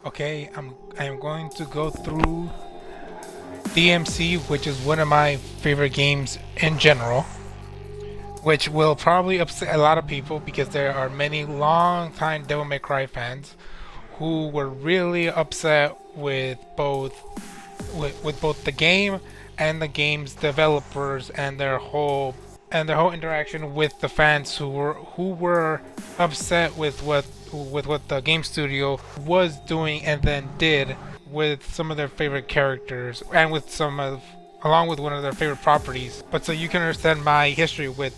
Okay, I'm going to go through DmC, which is one of my favorite games in general, which will probably upset a lot of people because there are many long-time Devil May Cry fans who were really upset with both the game and the game's developers and their whole interaction with the fans who were upset with what the game studio was doing and then did with some of their favorite characters and with some of along with one of their favorite properties. But so you can understand my history with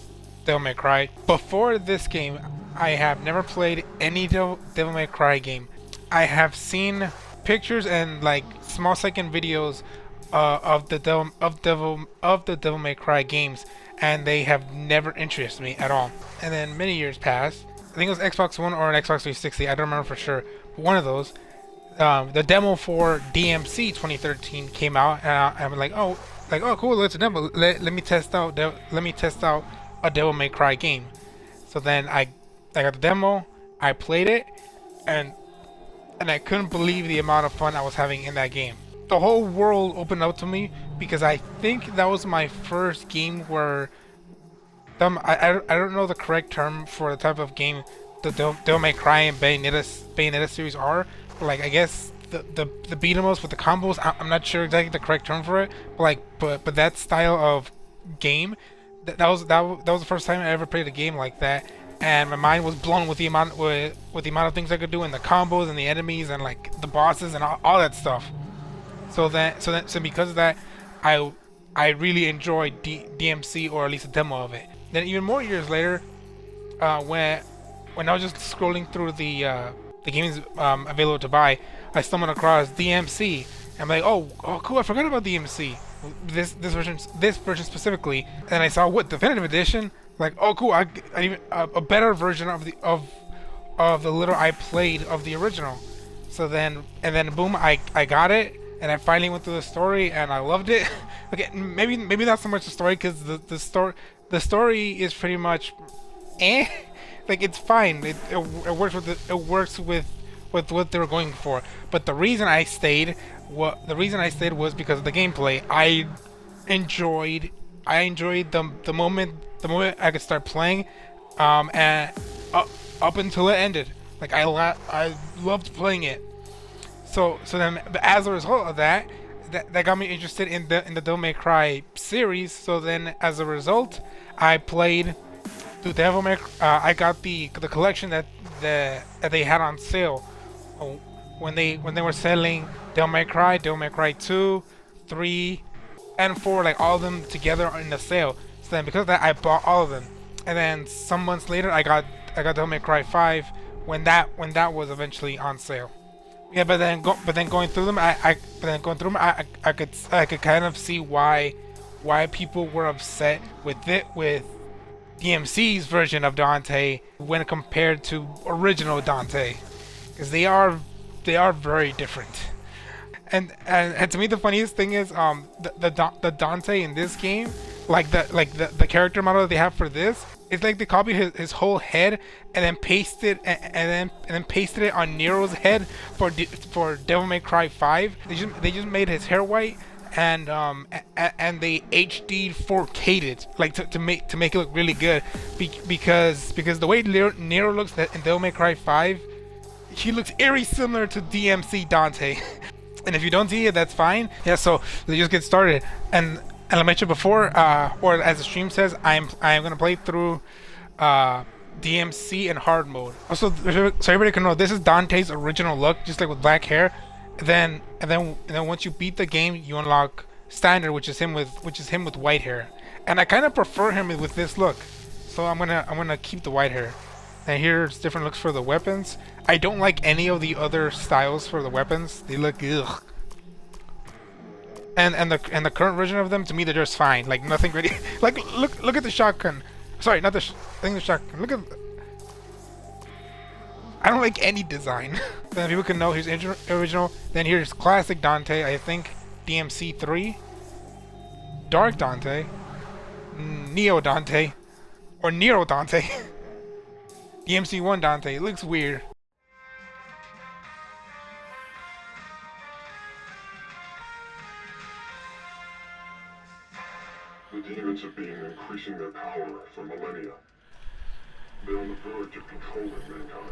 Devil May Cry. Before this game, I have never played any Devil May Cry game. I have seen pictures and like small second videos of the Devil May Cry games, and they have never interested me at all. And then many years passed. I think it was Xbox One or an Xbox 360. I don't remember for sure. But one of those. The demo for DmC 2013 came out, and I'm like, oh, cool, it's a demo. Let me test out. Let me test out a Devil May Cry game. So then I got the demo. I played it, and I couldn't believe the amount of fun I was having in that game. The whole world opened up to me because I think that was my first game where I don't know the correct term for the type of game the Devil May Cry and Bayonetta series are. But like I guess the beat 'em ups with the combos. I'm not sure exactly the correct term for it. But that style of game, that was the first time I ever played a game like that, and my mind was blown with the amount of things I could do and the combos and the enemies and like the bosses and all that stuff. So because of that, I really enjoyed DmC, or at least a demo of it. Then even more years later, when I was just scrolling through the games available to buy, I stumbled across DmC. I'm like, oh cool, I forgot about DmC. This version specifically, and I saw what definitive edition. Like, oh cool, I even a better version of the little I played of the original. So then boom, I got it, and I finally went through the story, and I loved it. Okay, maybe not so much the story, because the story is pretty much, like it's fine. It works with what they were going for. But the reason I stayed was because of the gameplay. I enjoyed the moment I could start playing, and up until it ended. Like I loved playing it. So then, as a result of that got me interested in the Devil May Cry series. So then, as a result, I played the Devil May. I got the collection that they had on sale when they were selling Devil May Cry 2, 3, and 4, like all of them together in the sale. So then, because of that, I bought all of them. And then some months later, I got Devil May Cry 5 when that was eventually on sale. Yeah, but then going through them, I could kind of see why people were upset with DmC's version of Dante when compared to original Dante, because they are very different. And to me, the funniest thing is the Dante in this game, like the character model that they have for this, it's like they copied his whole head and then pasted it on Nero's head for Devil May Cry 5. They just made his hair white, and they HD 4K'd it, like to make it look really good, because the way Nero looks in Devil May Cry 5, he looks eerie similar to DmC Dante. And if you don't see it, that's fine. Yeah, so let's just get started. And I mentioned before, or as the stream says, I am gonna play through DmC in hard mode. Also, so everybody can know, this is Dante's original look, just like with black hair. And then once you beat the game, you unlock standard, which is him with white hair. And I kind of prefer him with this look, so I'm gonna keep the white hair. And here's different looks for the weapons. I don't like any of the other styles for the weapons. They look ugh. And the current version of them, to me, they're just fine. Like nothing really. Like look at the shotgun. Sorry, not the. I think the shotgun. Look at. I don't like any design. Then people can know here's original. Then here's classic Dante. I think DmC 3, Dark Dante, Neo Dante, or Nero Dante. DmC 1 Dante. It looks weird. The demons have been increasing their power for millennia. They're on the verge of controlling mankind.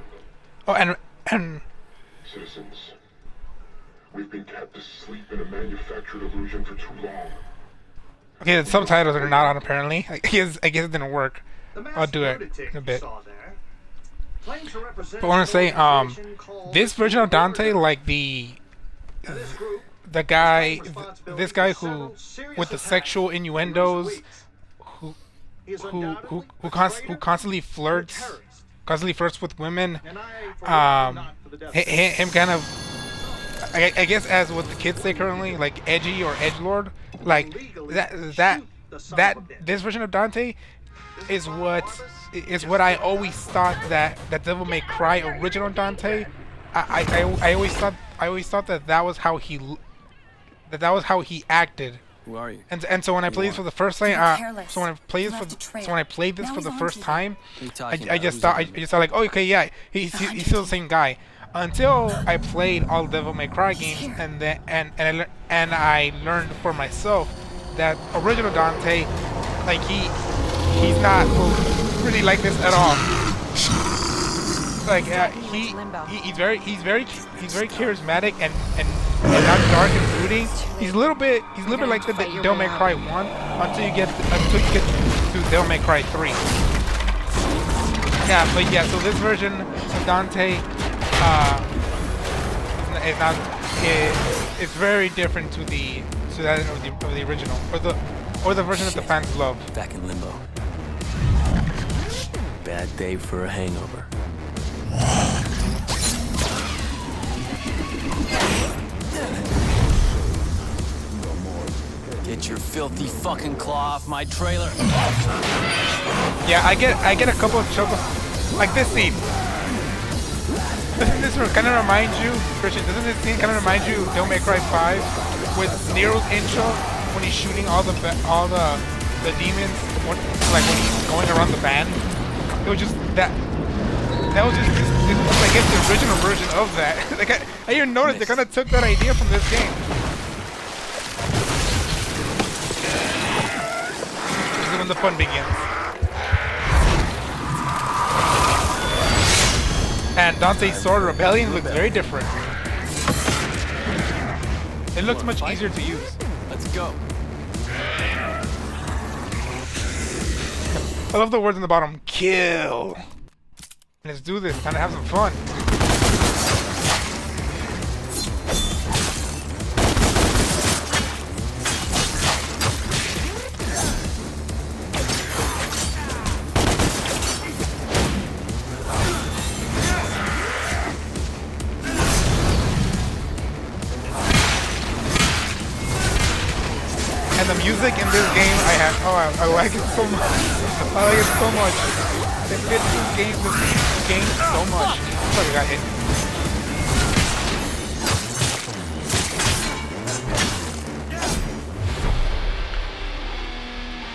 Oh, and Citizens, we've been kept asleep in a manufactured illusion for too long. okay, the subtitles are not on apparently. I guess it didn't work. I'll do it in a bit. But I want to say, this version of Dante, like the guy, this guy who, with the sexual innuendos, who constantly flirts with women, him kind of, I guess as what the kids say currently, like edgy or edgelord, like that this version of Dante is what I always thought that Devil May Cry original Dante. I always thought that was how he acted. Who are you? And so when I played this for the first time, when I played this for the first time, I just thought like, oh, okay, yeah, he's still the same guy. Until I played all Devil May Cry games, and I learned for myself that original Dante, like he's not really like this at all. Like he's very charismatic and not dark and brooding. He's a little bit like the Devil May Cry 1 until you get to Devil May Cry 3. Yeah, but yeah, so this version of Dante it's very different to that of the original or the version that the fans love. Back in limbo. Bad day for a hangover. Get your filthy fucking claw off my trailer. Yeah, I get a couple of chuckles like this scene. Doesn't this kind of remind you, Christian? Doesn't this scene kind of remind you of Devil May Cry 5 with Nero's intro when he's shooting all the demons, when he's going around the band? It was just that. That was just this was, I guess, the original version of that. Like I even noticed they kind of took that idea from this game. This is when the fun begins. And Dante's Sword Rebellion looks very different. It looks much easier to use. Let's go. I love the words on the bottom. Kill. Let's do this. Time to have some fun. And the music in this game, I like it so much. I like it so much. It fits this game so much. Sorry, I got hit.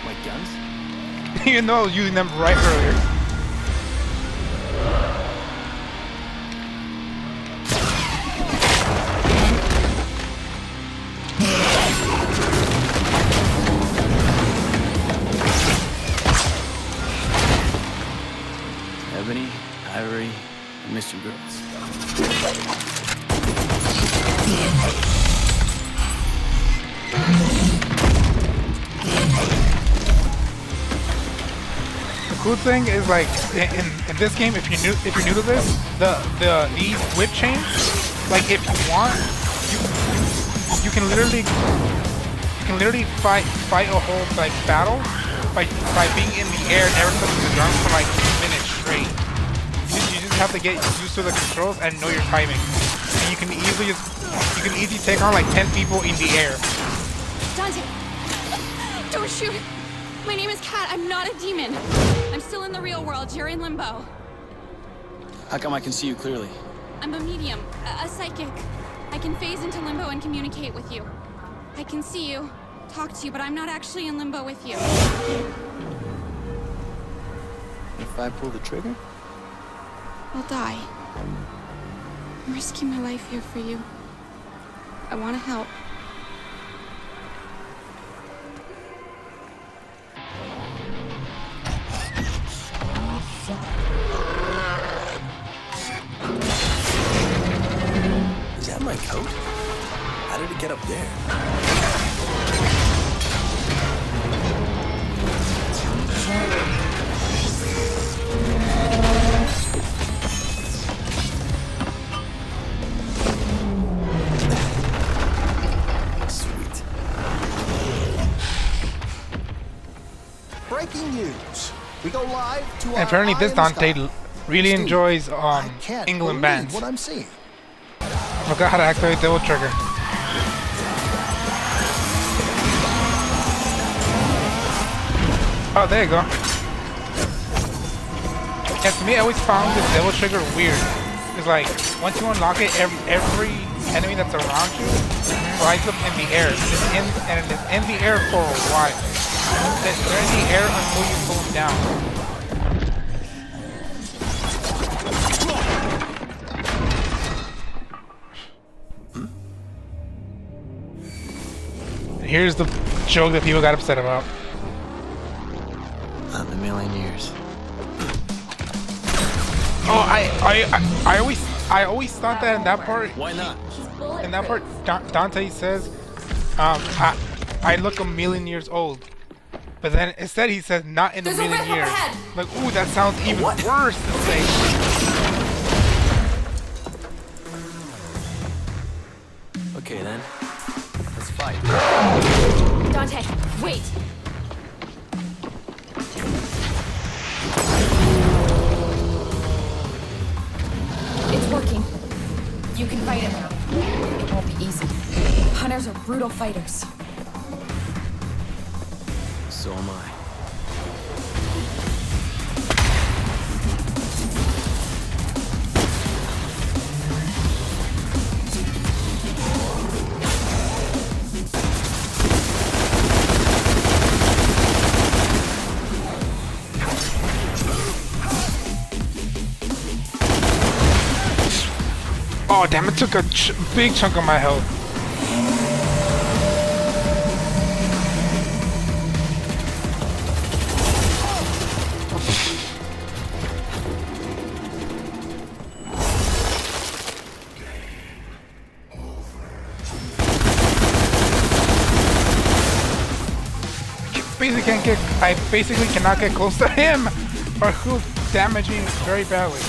My guns? Even though I was using them right earlier. Ebony, Ivory, and Mr. Girls. The cool thing is, like, in this game, if you're new to this, these whip chains, like, if you want, you can literally fight a whole like battle by being in the air and never touching the ground for like minutes straight. You just have to get used to the controls and know your timing. And you can easily take on like 10 people in the air. Dante, don't shoot. My name is Kat. I'm not a demon. I'm still in the real world. You're in limbo. How come I can see you clearly? I'm a medium, a psychic. I can phase into limbo and communicate with you. I can see you, talk to you, but I'm not actually in limbo with you. If I pull the trigger? I'll die. I'm risking my life here for you. I want to help. Is that my coat? How did it get up there? Sweet. Breaking news. We go live to And our apparently this Eye in the Dante Sky. really Steve, enjoys I can't England believe bands. what I'm seeing. Forgot how to activate Devil Trigger. Oh, there you go. Yeah, to me, I always found this Devil Trigger weird. It's like, once you unlock it, every enemy that's around you flies up in the air. And it's in the air for a while. They're in the air until you slow them down. And here's the joke that people got upset about. Not in a million years. Oh, I always thought that in that part. Why not? In that part, Dante says, I look a million years old. But then instead he says, not in a million years. Like, ooh, that sounds even worse to say. Okay then. Let's fight. Dante, wait! It's working. You can fight it now. It won't be easy. Hunters are brutal fighters. So am I. Oh, damn, it took a big chunk of my health. I basically cannot get close to him, or who's damaging very badly.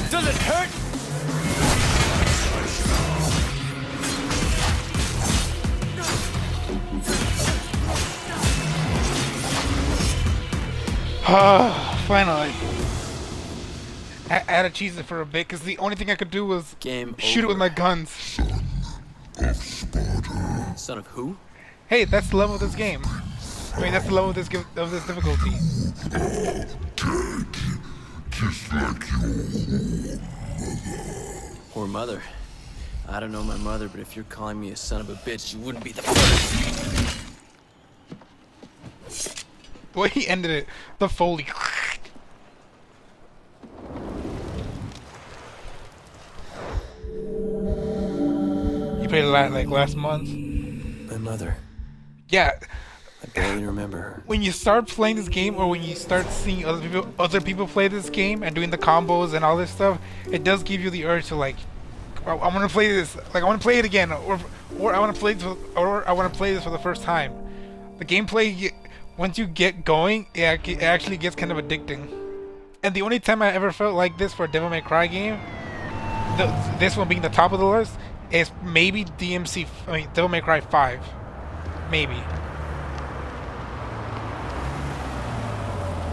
Does it hurt? Finally. I had to cheese it for a bit because the only thing I could do was Game shoot it with over. my guns. Son of who? Hey, that's the level of this game. I mean, that's the level of this difficulty. Or mother. I don't know my mother, but if you're calling me a son of a bitch, you wouldn't be the first. The way he ended it, the Foley. You played it like last month. My mother. Yeah, I barely remember her. when you start playing this game, or when you start seeing other people play this game and doing the combos and all this stuff, it does give you the urge to like, I want to play this. Like I want to play it again, or I want to play this, or I want to play this for the first time. The gameplay, once you get going, it actually gets kind of addicting. And the only time I ever felt like this for a Devil May Cry game, this one being the top of the list, is maybe DmC. I mean, Devil May Cry 5, maybe.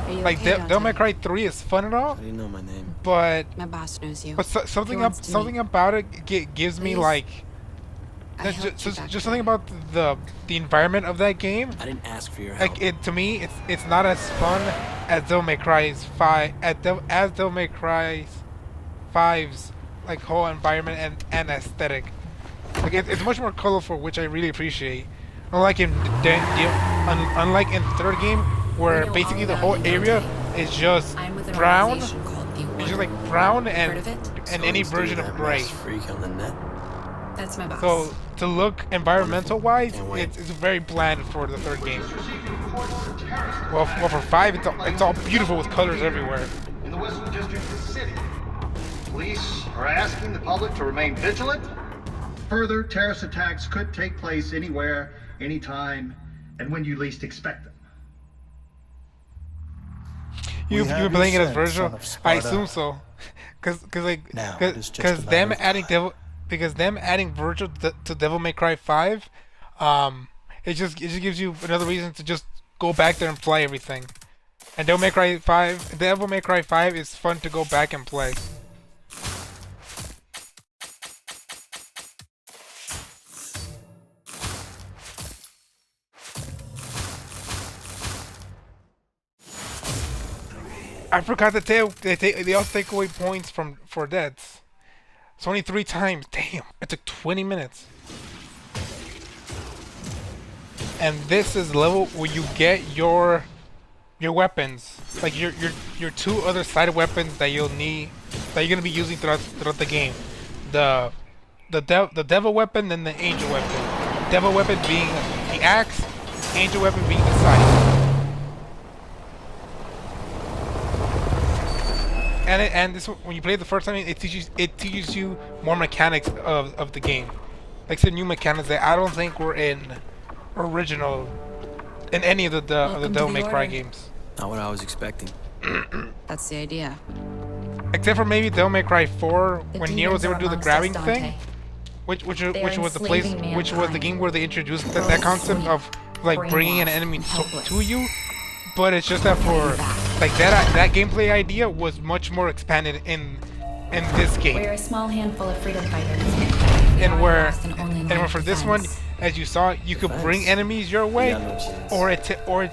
Are you Like okay, Devil May Dante? Cry 3 is fun and all, How do you know my name? but My boss knows you. something He wants to something about it gives me Please? like Just something about the environment of that game. I didn't ask for your help. Like it to me, it's not as fun as Devil May Cry's as Devil May Cry's 5's like whole environment and aesthetic. Like it's much more colorful, which I really appreciate. Unlike in unlike in the third game, where basically the whole area is just brown. It's just like brown and any version of gray. Freak on the net. That's my boss. So to look environmental wise, it's very bland for the third game. Well, for 5, it's all beautiful with colors everywhere. In the Western District of the city, police are asking the public to remain vigilant. Further terrorist attacks could take place anywhere, anytime, and when you least expect them. You've been playing it as Virgil? I assume so, because them adding Virgil to Devil May Cry 5, it just gives you another reason to just go back there and play everything. And Devil May Cry 5 is fun to go back and play. I forgot to tell they also take away points for deaths. It's only 3 times. Damn, it took 20 minutes. And this is the level where you get your weapons, like your 2 other side weapons that you'll need, that you're gonna be using throughout the game. The devil weapon and the angel weapon. Devil weapon being the axe, angel weapon being the scythe. And this, when you play it the first time, it teaches you more mechanics of the game, like some new mechanics that I don't think were in any of the Devil May Cry games. Not what I was expecting. That's the idea. Except for maybe Devil May Cry 4, when Nero was able to do the grabbing thing, which was the game where they introduced that concept of like bringing an enemy to you. But it's just that for like that gameplay idea was much more expanded in this game. We're a small handful of freedom fighters. And where for this one, as you saw, you could bring enemies your way, or it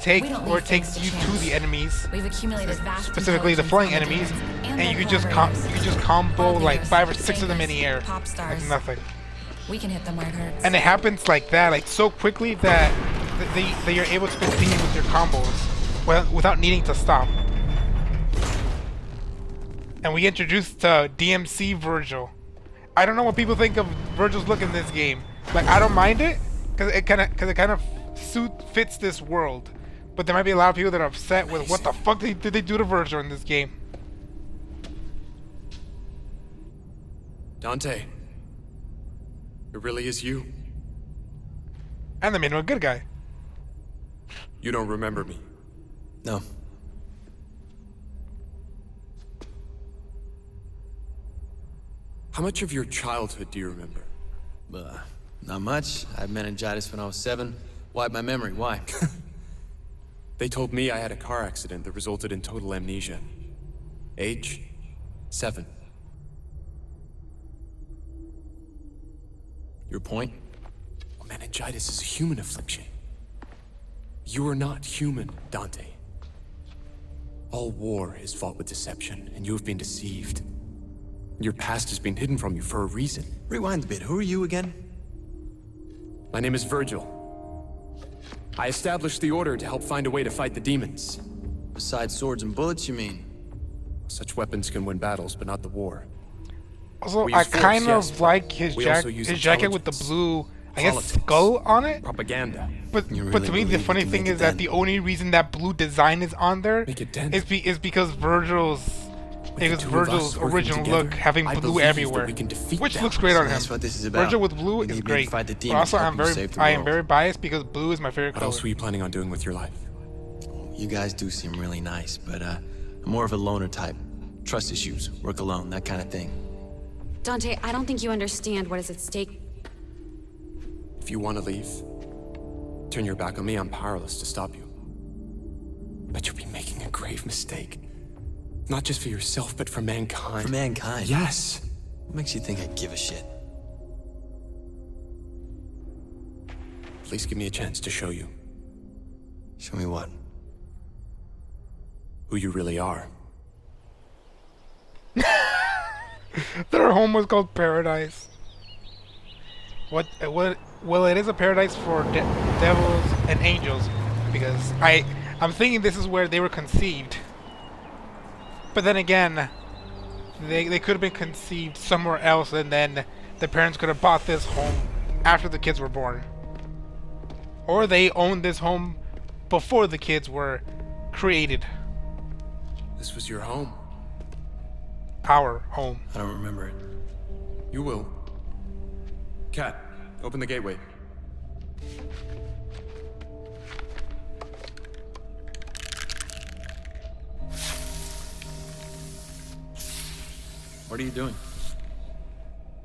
takes you to the enemies, We've accumulated vast specifically the flying enemies, and you could just combo like 5 or 6 of them in the air, like nothing. We can hit them where it hurts. And it happens like that, like so quickly that you're able to continue with your combos without needing to stop. And we introduced DmC Virgil. I don't know what people think of Virgil's look in this game. Like, I don't mind it because it kind of fits this world. But there might be a lot of people that are upset with what the fuck did they do to Virgil in this game. Dante, it really is you. And they made him a good guy. You don't remember me. No. How much of your childhood do you remember? Not much. I had meningitis when I was 7. Wiped my memory. Why? They told me I had a car accident that resulted in total amnesia. Age? 7. Your point? Well, meningitis is a human affliction. You are not human, Dante. All war is fought with deception, and you have been deceived. Your past has been hidden from you for a reason. Rewind a bit. Who are you again? My name is Virgil. I established the Order to help find a way to fight the demons. Besides swords and bullets, you mean? Such weapons can win battles, but not the war. Also, We I use force, kind yes, of but like his we also use jacket with the intelligence, blue, I guess, politics, skull on it. Propaganda. But You but really to me, the believe funny you can thing make a is that dent? the only reason that blue design is on there Make a dent? is because Virgil's the two of us Virgil's working original together, look, having I blue believe that everywhere, we can defeat which them. looks great on him. That's what this is about. Virgil with blue You is need me to great. fight the But demons, also, help you save the I am world. very biased because blue is my favorite What color. else were you planning on doing with your life? You guys do seem really nice, but I'm more of a loner type. Trust issues, work alone, that kind of thing. Dante, I don't think you understand what is at stake. If you want to leave, turn your back on me, I'm powerless to stop you. But you'll be making a grave mistake. Not just for yourself, but for mankind. For mankind? Yes. What makes you think I give a shit? Please give me a chance to show you Show me what? who you really are. Their home was called Paradise. What? Well, it is a paradise for devils and angels, because I'm thinking this is where they were conceived. But then again, they could have been conceived somewhere else, and then the parents could have bought this home after the kids were born, or they owned this home before the kids were created. This was your home. Our home. I don't remember it. You will. Cat, open the gateway. What are you doing?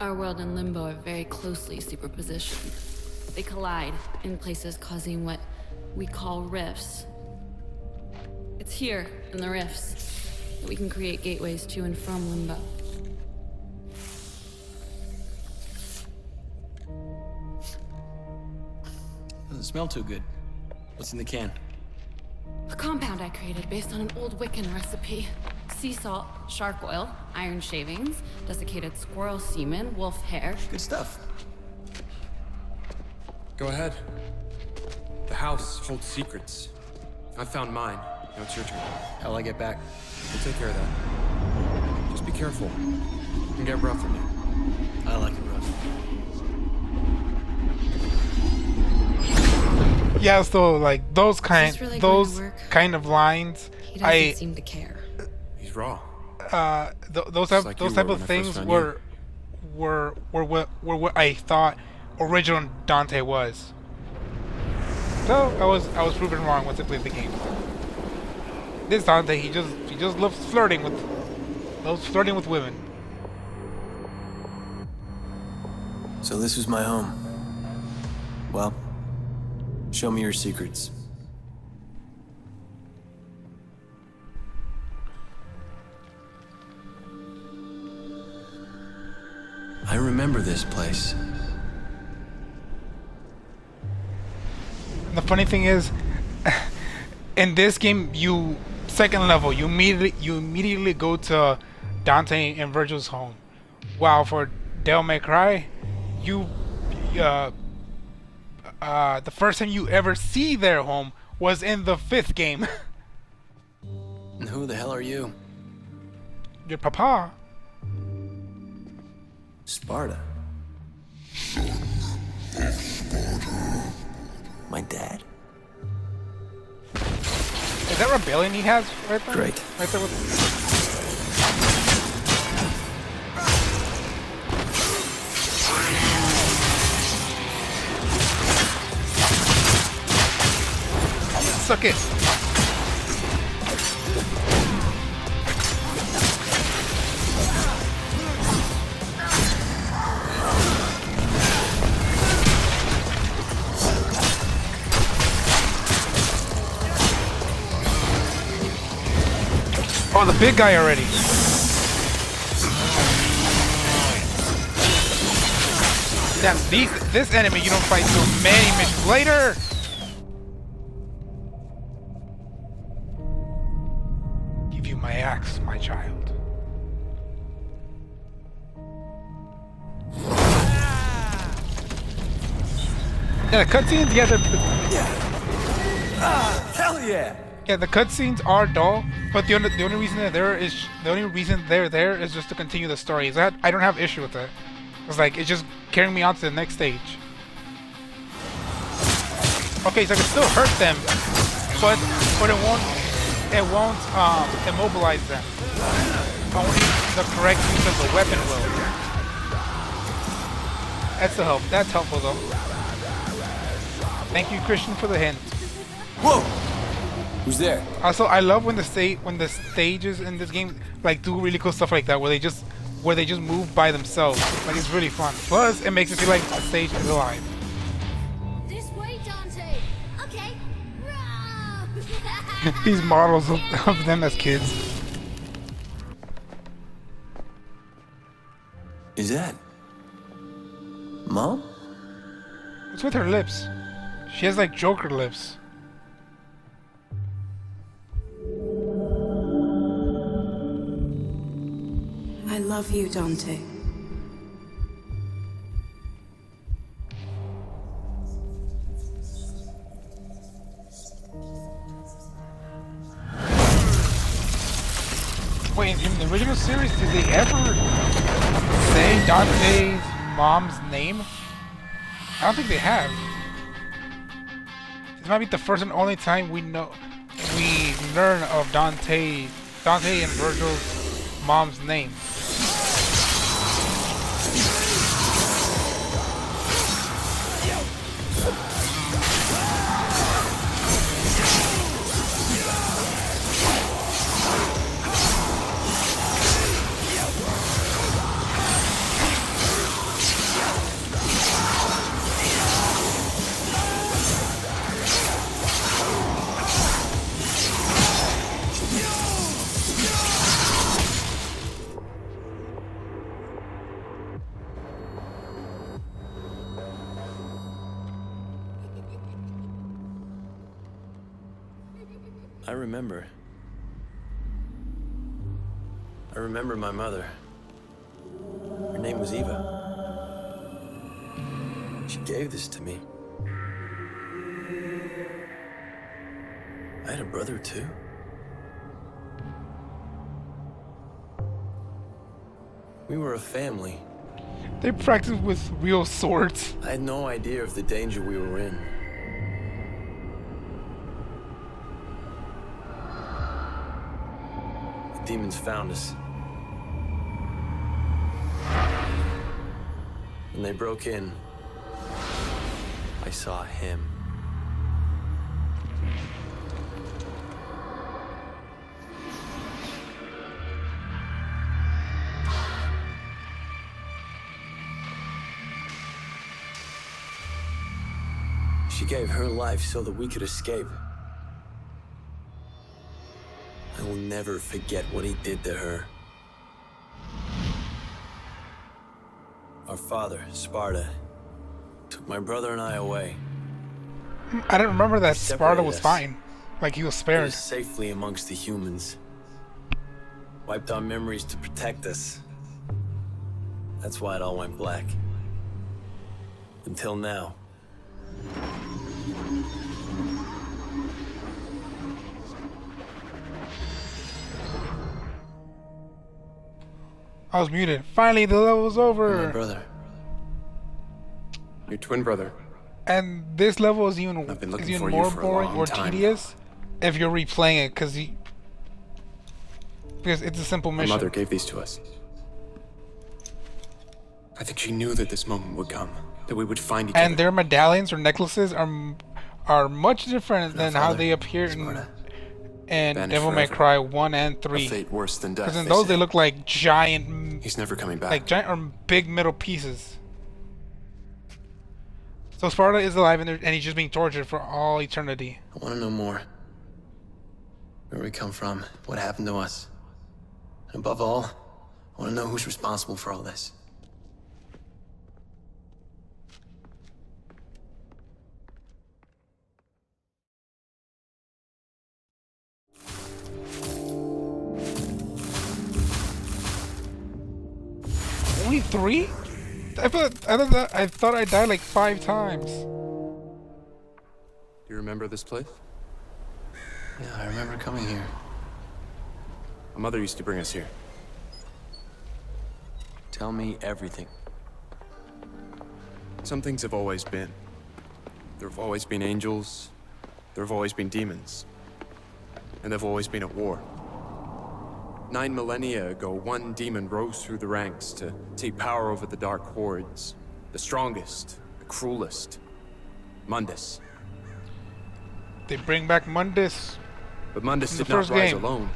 Our world and Limbo are very closely superpositioned. They collide in places causing what we call rifts. It's here, in the rifts, that we can create gateways to and from Limbo. Doesn't smell too good. What's in the can? A compound I created based on an old Wiccan recipe. Sea salt, shark oil, iron shavings, desiccated squirrel semen, wolf hair. Good stuff. Go ahead. The house holds secrets. I found mine. Now it's your turn. How'll I get back? We'll take care of that. Just be careful. It can get rough in there. I like it rough. Yeah, so like those kind this really going to those work? kind of lines, He doesn't seem to care. He's raw. those Just type like those you type were of when I first things found were what I thought original Dante was. So I was proven wrong once I played the game. This Dante, he just loves flirting with women. So this was my home. Well, show me your secrets. I remember this place. And the funny thing is, in this game, second level, you immediately go to Dante and Virgil's home. While for Devil May Cry, the first time you ever see their home was in the 5th game. And who the hell are you? Your papa. Sparda. My dad? Is that rebellion he has right there? Great. Right there with. Suck it. Oh, the big guy already. Damn, this enemy you don't fight till many missions later. Give you my axe, my child. Yeah, the cutscenes, yeah, Hell yeah! yeah, the cutscenes are dull, but the only reason they're there is just to continue the story. I don't have issue with it. It's like it's just carrying me on to the next stage. Okay, so I can still hurt them, but it won't immobilize them. Only the correct use of the weapon will. That's helpful though. Thank you, Christian, for the hint. Whoa! Who's there? Also, I love when the stages in this game like do really cool stuff like that, where they just move by themselves. Like it's really fun. Plus, it makes it feel like the stage is alive. This way, Dante. Okay. Run! These models of them as kids. Is that Mom? What's with her lips? She has like Joker lips. I love you, Dante. Wait, in the original series, did they ever say Dante's mom's name? I don't think they have. This might be the first and only time we learn of Dante and Virgil's mom's name. I remember my mother. Her name was Eva. She gave this to me. I had a brother too. We were a family. They practice with real swords. I had no idea of the danger we were in. The demons found us. When they broke in, I saw him. She gave her life so that we could escape. I will never forget what he did to her. Our father, Sparda, took my brother and I away. I didn't remember that He Sparda was separated us. fine. Like he was Put spared. us safely amongst the humans. Wiped our memories to protect us. That's why it all went black. Until now. I was muted. Finally, the level's My over. brother. Your twin brother. And this level is I've been even looking for you more for a boring long or time. tedious if you're replaying it, because it's a simple My mission. mother gave these to us. I think she knew that this moment would come, that we would find each And other. their medallions or necklaces are much different than how Father, they appear in Sparda. Vanished Devil May forever. Cry 1 and A 3. fate worse than death. Because in they those say. they look like giant, He's never coming back. like giant or big metal pieces. So Sparda is alive and he's just being tortured for all eternity. I want to know more. Where we come from, what happened to us. And above all, I want to know who's responsible for all this. Only 3? I thought I died like 5 times. Do you remember this place? Yeah, I remember coming here. My mother used to bring us here. Tell me everything. Some things have always been. There have always been angels. There have always been demons. And they've always been at war. 9 millennia ago, one demon rose through the ranks to take power over the Dark Hordes. The strongest, the cruelest. Mundus. They bring back Mundus. But Mundus In the did not first rise game. alone.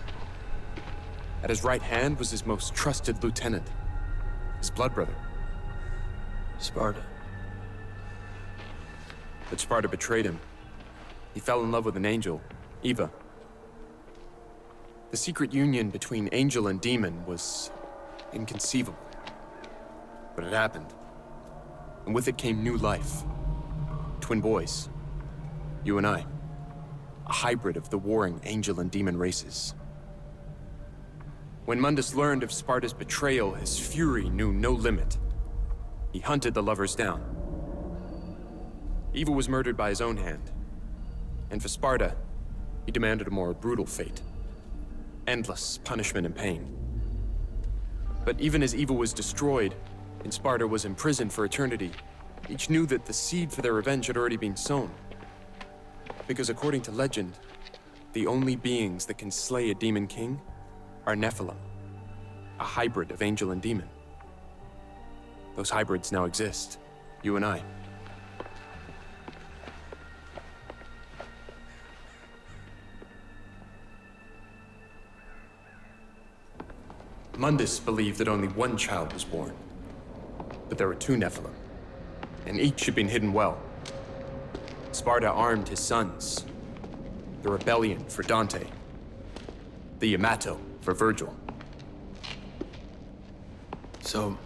At his right hand was his most trusted lieutenant, his blood brother. Sparda. But Sparda betrayed him. He fell in love with an angel, Eva. The secret union between angel and demon was inconceivable. But it happened. And with it came new life. Twin boys. You and I. A hybrid of the warring angel and demon races. When Mundus learned of Sparda's betrayal, his fury knew no limit. He hunted the lovers down. Eva was murdered by his own hand. And for Sparda, he demanded a more brutal fate. Endless punishment and pain. But even as Eva was destroyed, and Sparda was imprisoned for eternity, each knew that the seed for their revenge had already been sown. Because according to legend, the only beings that can slay a demon king are Nephilim, a hybrid of angel and demon. Those hybrids now exist, you and I. Mundus believed that only one child was born, but there were two Nephilim, and each had been hidden well. Sparda armed his sons, the rebellion for Dante, the Yamato for Virgil. So,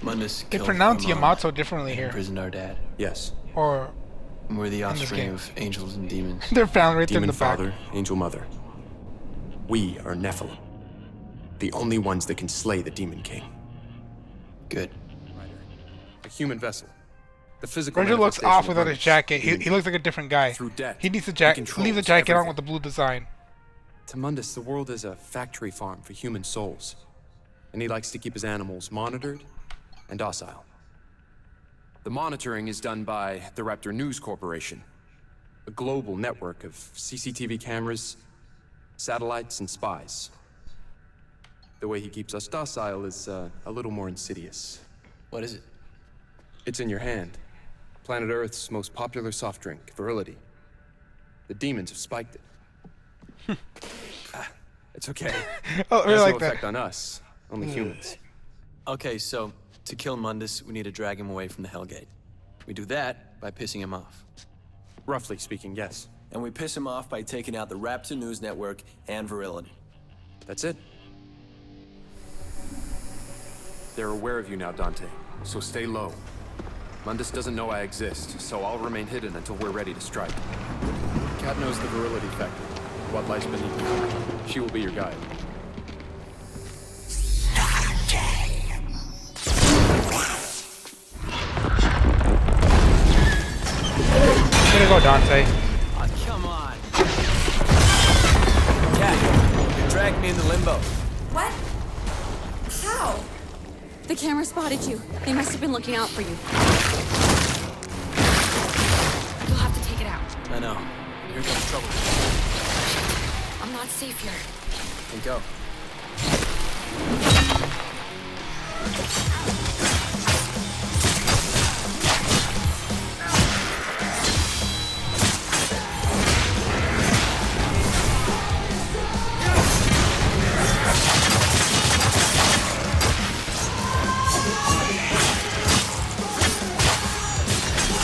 Mundus They killed pronounce our mom, Yamato differently here. imprisoned our dad. Yes. Or And we're the this offspring game. of angels and demons. they're found right there in Demon the back. father, angel mother. We are Nephilim. The only ones that can slay the demon king. Good. A human vessel. The physical Virgil looks manifestation off of without his Mundus. jacket. He looks like a different guy. Through death, He needs the he jacket. controls Leave the jacket on everything. with the blue design. To Mundus, the world is a factory farm for human souls. And he likes to keep his animals monitored and docile. The monitoring is done by the Raptor News Corporation, a global network of CCTV cameras, satellites, and spies. The way he keeps us docile is a little more insidious. What is it? It's in your hand. Planet Earth's most popular soft drink, Virility. The demons have spiked it. It's okay. Oh, It I has like no that. effect on us, only humans. Okay, so to kill Mundus, we need to drag him away from the Hellgate. We do that by pissing him off. Roughly speaking, yes. And we piss him off by taking out the Raptor News Network and Virility. That's it. They're aware of you now, Dante, so stay low. Mundus doesn't know I exist, so I'll remain hidden until we're ready to strike. Cat knows the Virility Factory, what lies beneath me. She will be your guide. Way to go, Dante. Oh, come on. Cat, you dragged me into limbo. What? How? The camera spotted you. They must have been looking out for you. You'll have to take it out. I know. Here comes trouble. I'm not safe here. Then go.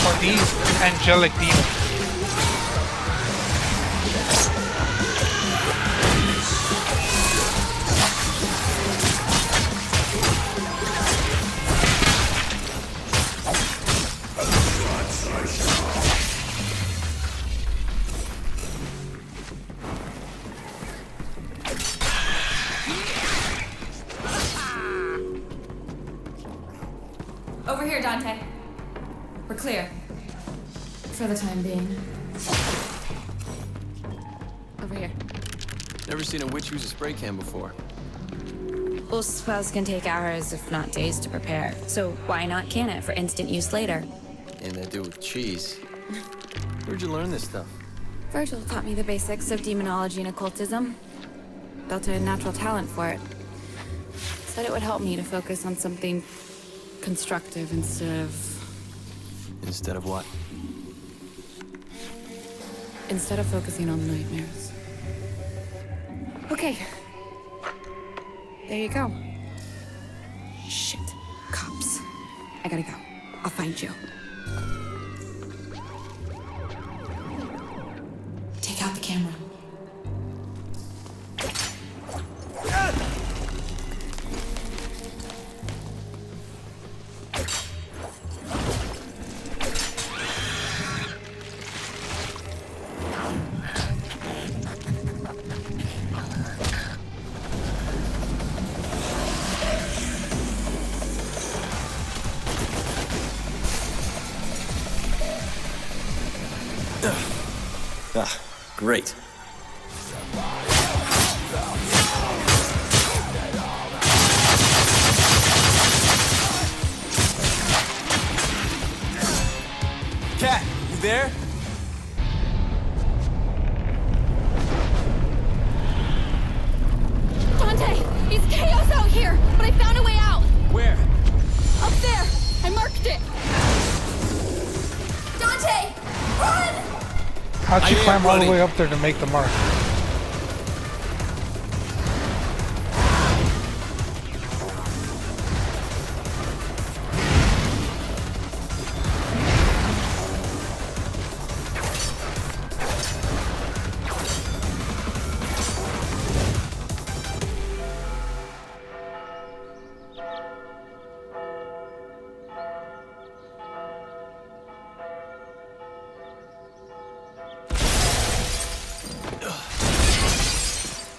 Or these angelic demons. Over here, Dante. We're clear. For the time being. Over here. Never seen a witch use a spray can before. Well, spells can take hours, if not days, to prepare. So why not can it for instant use later? And they do with cheese. Where'd you learn this stuff? Virgil taught me the basics of demonology and occultism. Built a natural talent for it. Said it would help me to focus on something constructive instead of what? Instead of focusing on nightmares. Okay. There you go. Shit. Cops. I gotta go. I'll find you. Take out the camera. Ah, great. Cat, you there? Dante! It's chaos out here! But I found a way out! Where? Up there! I marked it! Dante! Run! How'd you I am climb all the running. way up there to make the mark?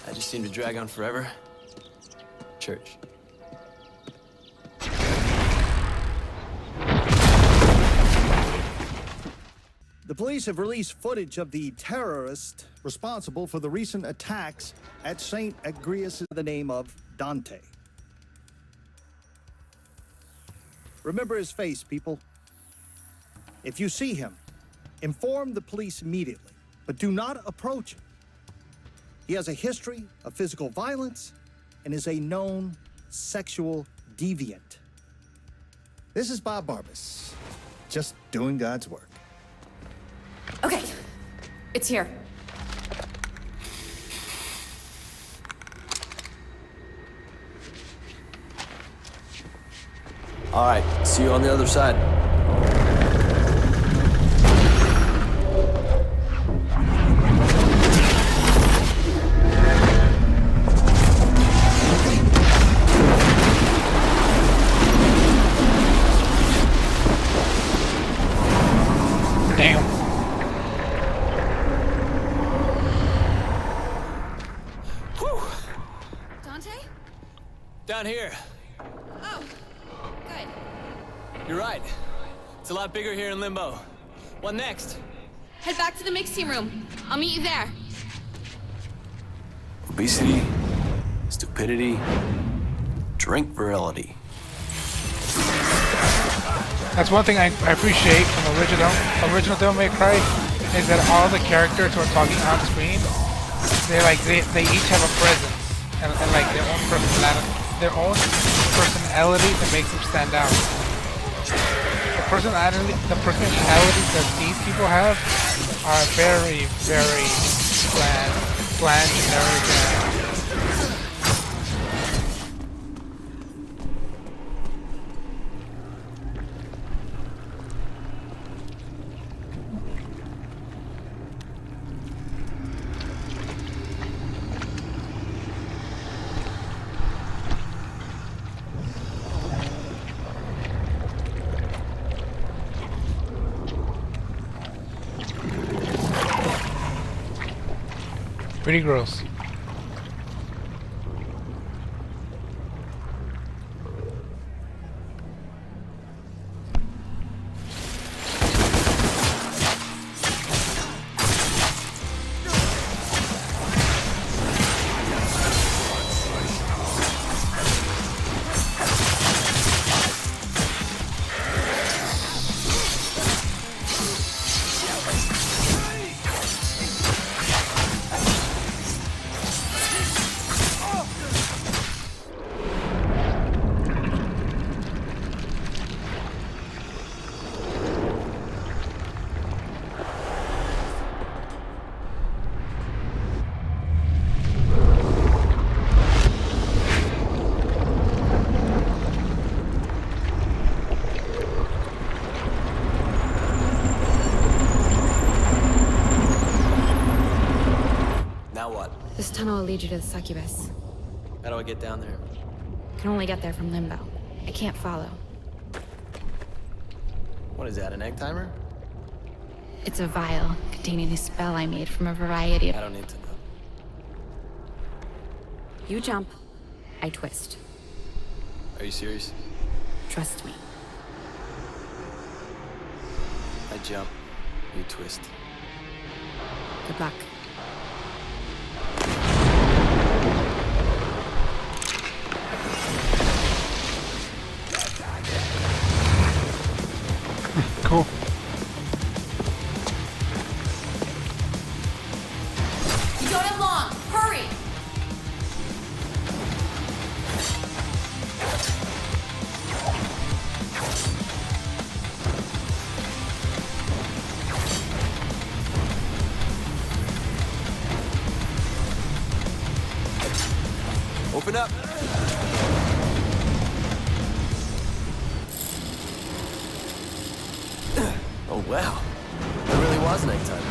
I just seem to drag on forever. Church. The police have released footage of the terrorist responsible for the recent attacks at St. Agrius in the name of Dante. Remember his face, people. If you see him, inform the police immediately, but do not approach him. He has a history of physical violence and is a known sexual deviant. This is Bob Barbas, just doing God's work. Okay, it's here. All right, see you on the other side. Damn. Dante? Down here. Oh, good. You're right. It's a lot bigger here in Limbo. What next? Head back to the mixing room. I'll meet you there. Obesity, stupidity, drink virility. That's one thing I appreciate from original Devil May Cry is that all the characters who are talking on screen, they each have a presence and like their own personality that makes them stand out. The personalities that these people have are very, very bland, generic. Pretty gross. This tunnel will lead you to the succubus. How do I get down there? Can only get there from Limbo. I can't follow. What is that, an egg timer? It's a vial containing a spell I made from a variety of... I don't need to know. You jump, I twist. Are you serious? Trust me. I jump, you twist. Good luck. Cool. You don't have long. Hurry! Open up. Oh, wow. It really was nighttime.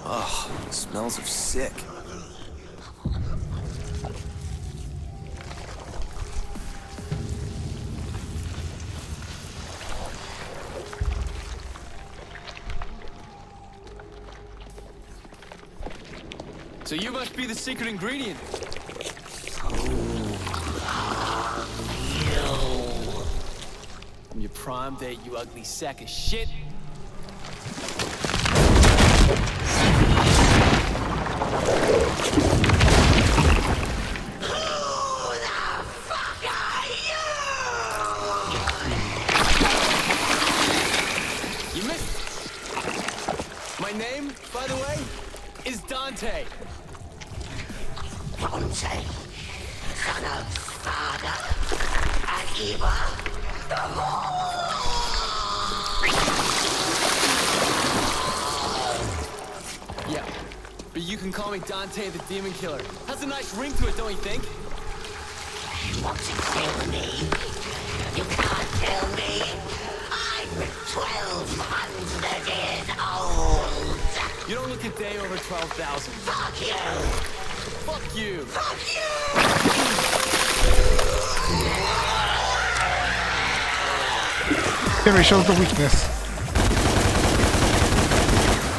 Oh, smells of sick. So you must be the secret ingredient. From your prom date, you ugly sack of shit. You missed it. My name, by the way, is Dante. Dante, Son of Sparda, Akiba, the Yeah, but you can call me Dante the Demon Killer. Has a nice ring to it, don't you think? You want to kill me? You can't kill me. I'm 1,200 years old. You don't look a day over 12,000. Fuck you. Fuck you. Fuck you. Here he shows the weakness.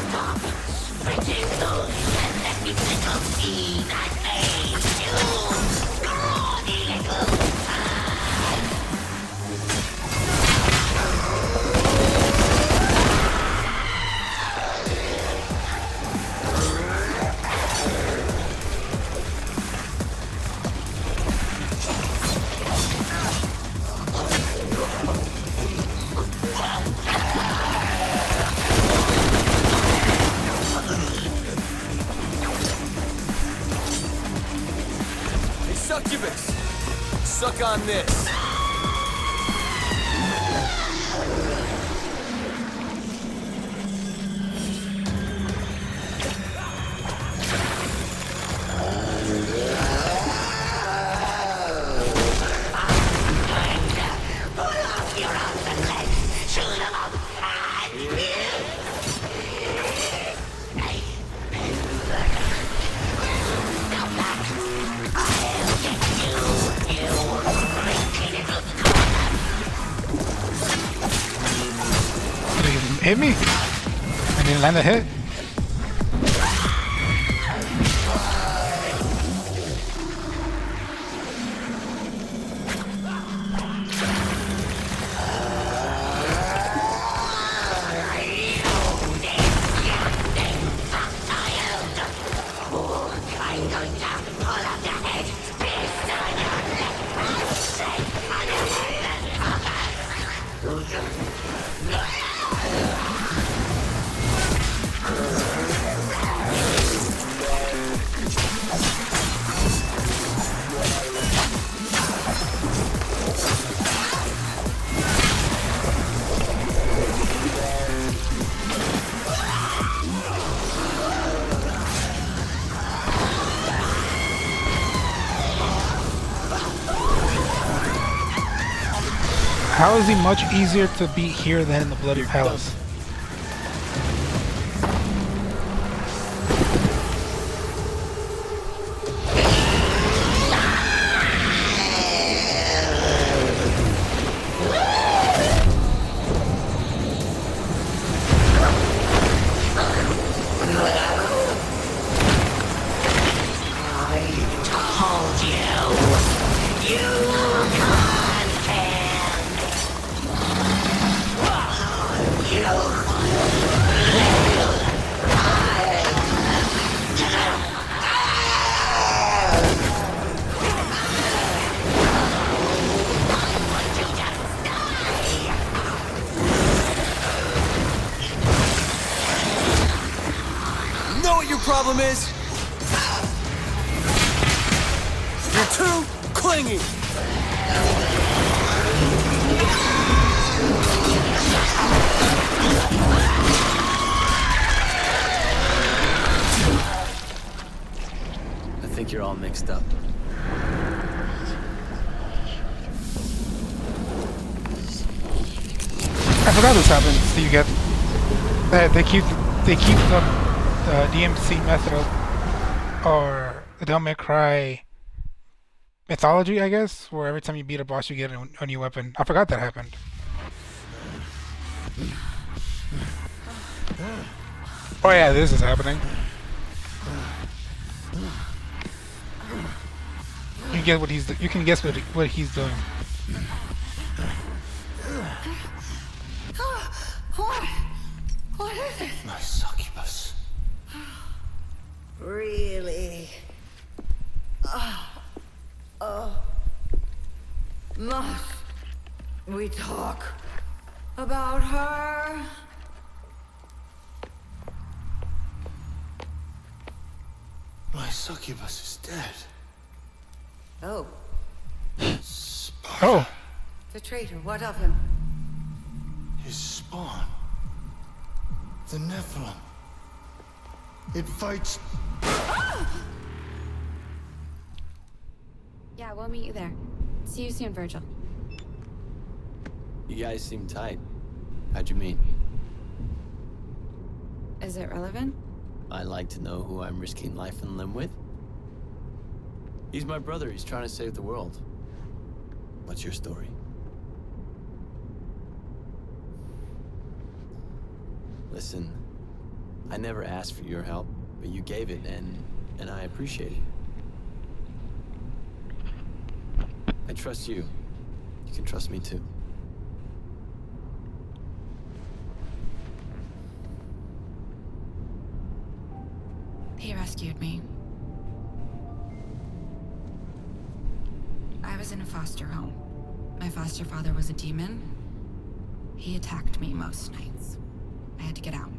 Stop spreading those and let me little see that age. You scrawny little Hey, succubus! Suck on this. Hit me? I didn't land a hit. I'm going to pull up your head. This on your left. How is he much easier to beat here than in the Bloody Palace? I told you. what your problem is? You're too clingy. I think you're all mixed up. I forgot this happens. So you get they keep the DmC method of, or the Devil May Cry mythology, I guess, where every time you beat a boss you get a new weapon. I forgot that happened. Oh yeah, this is happening. You get what he's. You can guess what he's doing. What is it? My succubus. Really? Must we talk about her? My succubus is dead. Oh, Oh, the traitor. What of him? His spawn. The Nephilim. It fights. Yeah, we'll meet you there. See you soon, Virgil. You guys seem tight. How'd you meet? Is it relevant? I'd like to know who I'm risking life and limb with. He's my brother. He's trying to save the world. What's your story? Listen, I never asked for your help, but you gave it, and I appreciate it. I trust you. You can trust me too. He rescued me. I was in a foster home. My foster father was a demon. He attacked me most nights. I had to get out.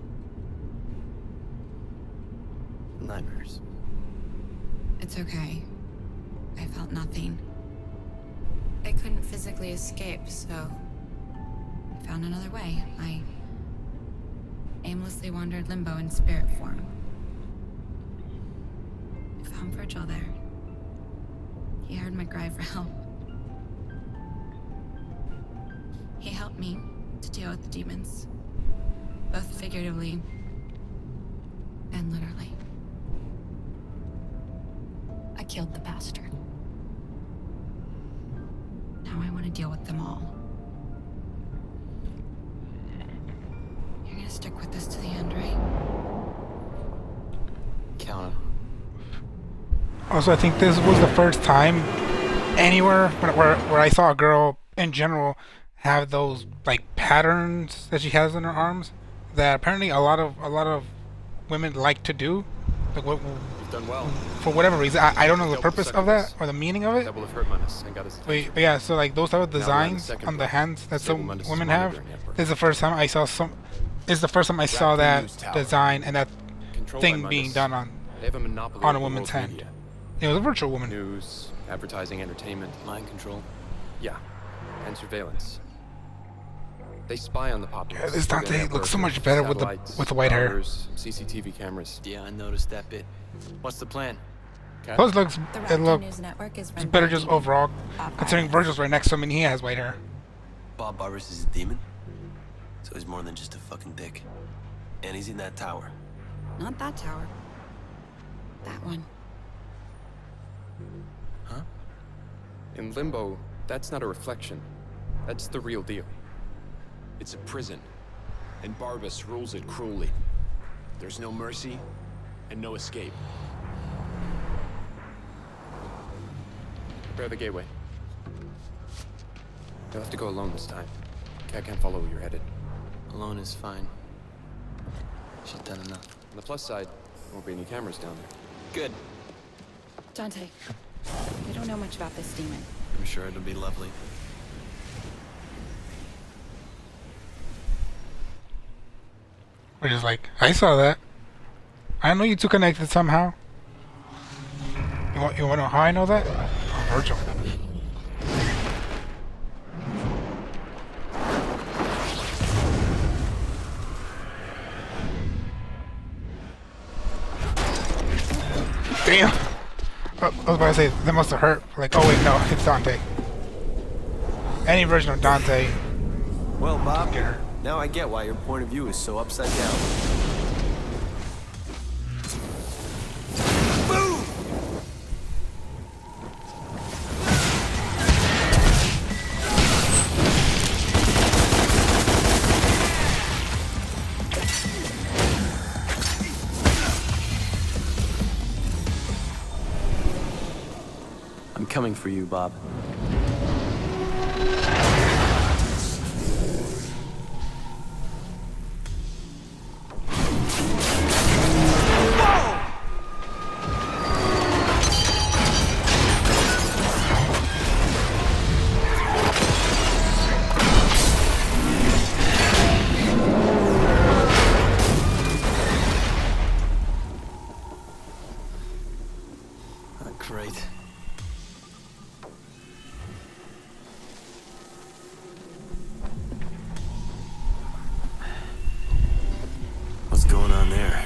Nightmares. It's okay. I felt nothing. I couldn't physically escape, so I found another way. I aimlessly wandered limbo in spirit form. I found Virgil there. He heard my cry for help. He helped me to deal with the demons, both figuratively and literally. I killed the bastard. Now I want to deal with them all. You're gonna stick with this to the end, right? Count 'em. also I think this was the first time anywhere where I saw a girl in general have those like patterns that she has in her arms that apparently a lot of women like to do. Like what, You've done well. for whatever reason, I don't know the purpose of that or the meaning of it. That will have hurt Manus and got his attention. But yeah, so like those type of Now we're on the designs second on the block. hands that Stable some Manus' women have. monitoring network. This is the first time I saw some. Is the first time I saw Raptor that News Tower. design and that Controlled by thing being Manus. done on They have a monopoly on a over the woman's world's hand. media. It was a virtual woman. News, advertising, entertainment. Mind control. Yeah, and surveillance. They spy on the populace. Yeah, this through their Dante network looks so of much better with the satellites, white hair. towers, CCTV cameras. Yeah, I noticed that bit. What's the plan? Plus, looks The it Raptor look News Network is it's run better by just demon overall, Bob considering Byers. Virgil's right next to him and he has white hair. Bob Barris is a demon? So he's more than just a fucking dick. And he's in that tower. Not that tower. That one. Huh? In Limbo, that's not a reflection. That's the real deal. It's a prison, and Barbas rules it cruelly. There's no mercy, and no escape. Prepare the gateway. You'll have to go alone this time. Cat can't follow where you're headed. Alone is fine. She's done enough. On the plus side, there won't be any cameras down there. Good. Dante, we don't know much about this demon. I'm sure it'll be lovely. We're just like, I saw that. I know you two connected somehow. You want to know how I know that? Oh, Virgil. Damn! I was about to say, that must have hurt. Like, oh wait, no, it's Dante. Any version of Dante. Well, Bob, Get her. now I get why your point of view is so upside down. Boom! I'm coming for you, Bob. Great. What's going on there?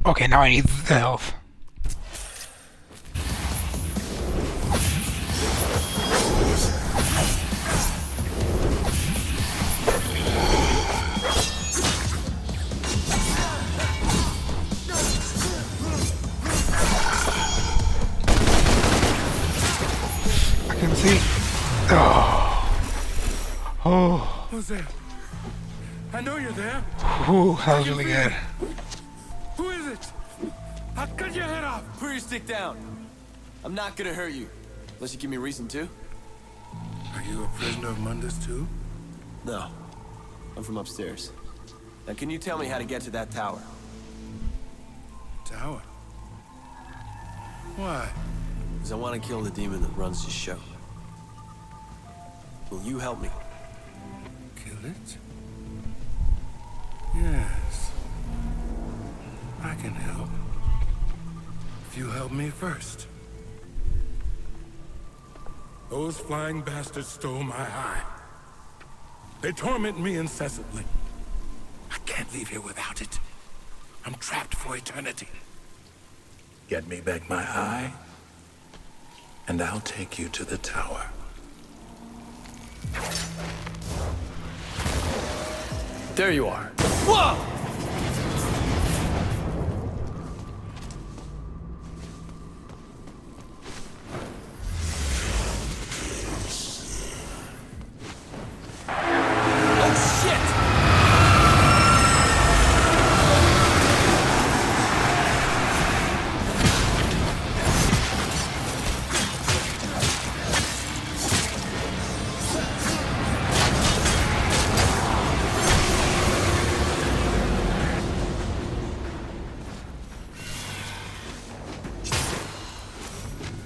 Okay, now I need the health. I can see. Oh. Oh. Who's there? I know you're there. Ooh, that was really good. Who is it? I'll cut your head off. Put your stick down. I'm not gonna hurt you. Unless you give me a reason to. Are you a prisoner of Mundus too? No. I'm from upstairs. Now can you tell me how to get to that tower? Tower? Why? Because I want to kill the demon that runs this show. Will you help me? Kill it? Yes. I can help. If you help me first. Those flying bastards stole my eye. They torment me incessantly. I can't leave here without it. I'm trapped for eternity. Get me back my eye, and I'll take you to the tower. There you are. Whoa!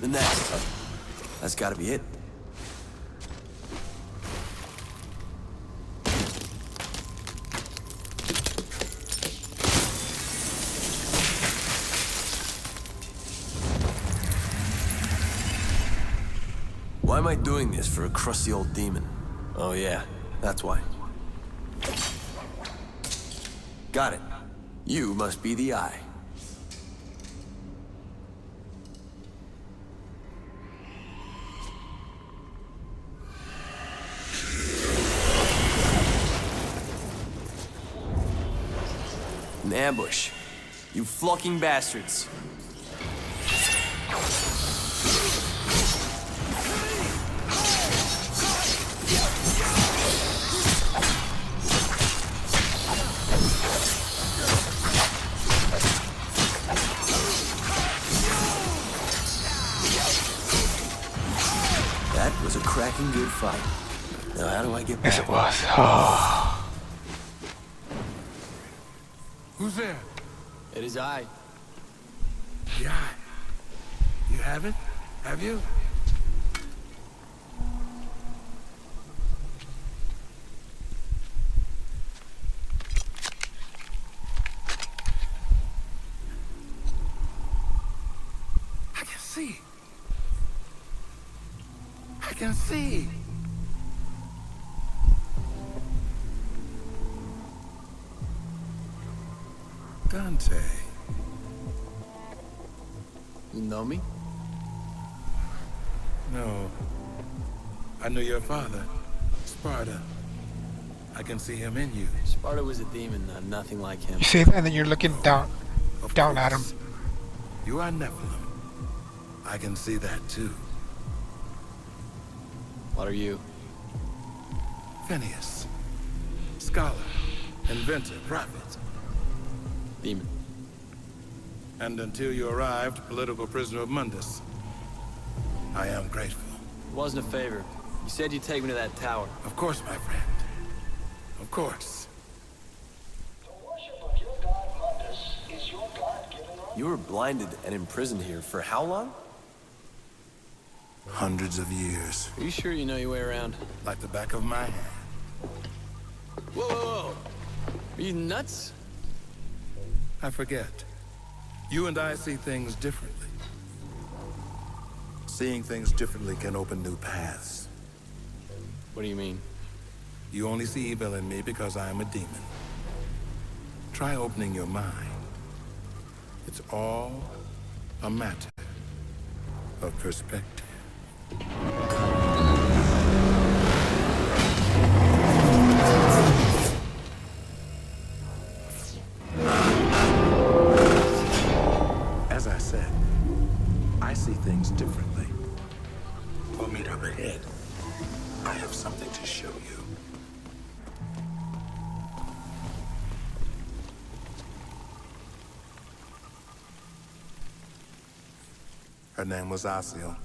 The next. That's gotta be it. Why am I doing this for a crusty old demon? Oh yeah, that's why. Got it. You must be the eye. An ambush. You flocking bastards. It was a cracking good fight. Now how do I get back? Yes, it was. Oh. Who's there? It is I. Yeah. You have it? Have you? I can see. I can see. Dante. You know me? No. I know your father, Sparda. I can see him in you. Sparda was a demon, nothing like him. You see that, and then you're looking down at him. You are Nephilim. I can see that too. What are you? Phineas. Scholar. Inventor. Prophet. Demon. And until you arrived, political prisoner of Mundus. I am grateful. It wasn't a favor. You said you'd take me to that tower. Of course, my friend. Of course. You were blinded and imprisoned here for how long? Hundreds of years. Are you sure you know your way around? Like the back of my hand. Whoa, whoa, whoa. Are you nuts? I forget. You and I see things differently. Seeing things differently can open new paths. What do you mean? You only see evil in me because I am a demon. Try opening your mind. It's all a matter of perspective. As I said, I see things differently. We'll meet up ahead. I have something to show you. Her name was Asiel,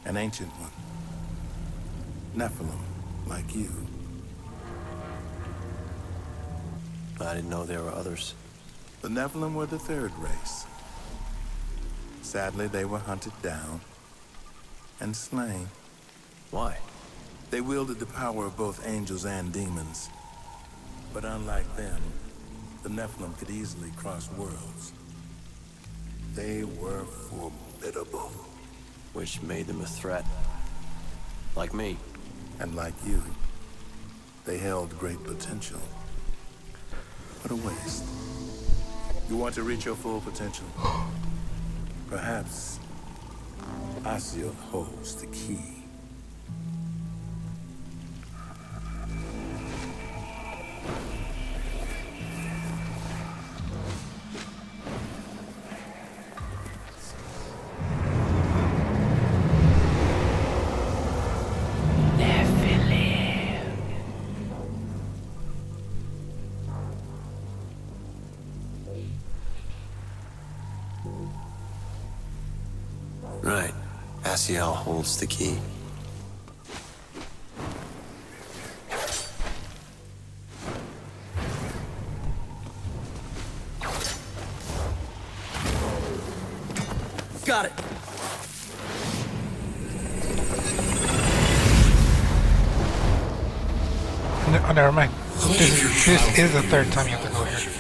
an ancient one. Nephilim, like you. I didn't know there were others. The Nephilim were the third race. Sadly, they were hunted down and slain. Why? They wielded the power of both angels and demons. But unlike them, the Nephilim could easily cross worlds. They were formidable. Which made them a threat. Like me. And like you, they held great potential. What a waste. You want to reach your full potential? Perhaps Asiel holds the key. Right. Asiel holds the key. Got it. Oh, never mind. This is the third time you have to go here.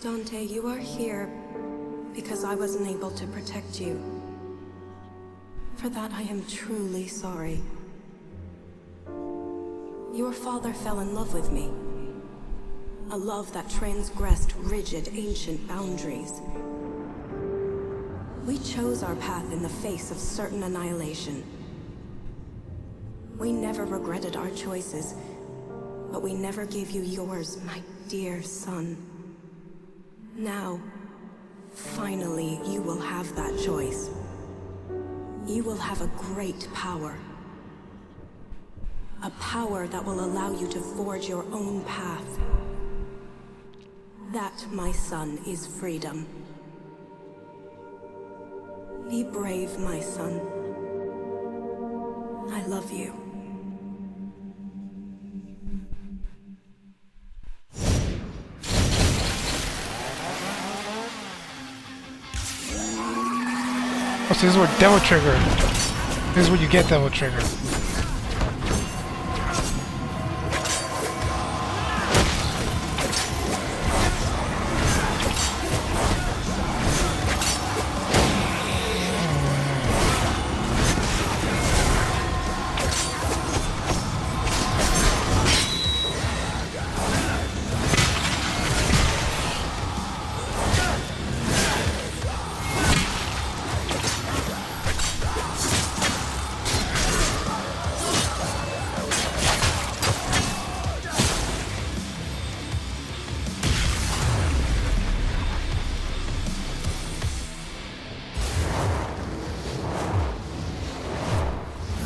Dante, you are here because I wasn't able to protect you. For that, I am truly sorry. Your father fell in love with me. A love that transgressed rigid, ancient boundaries. We chose our path in the face of certain annihilation. We never regretted our choices, but we never gave you yours, my dear son. Now, finally, you will have that choice. You will have a great power. A power that will allow you to forge your own path. That, my son, is freedom. Be brave, my son. I love you. Oh, so this is where Devil Trigger. This is where you get Devil Trigger.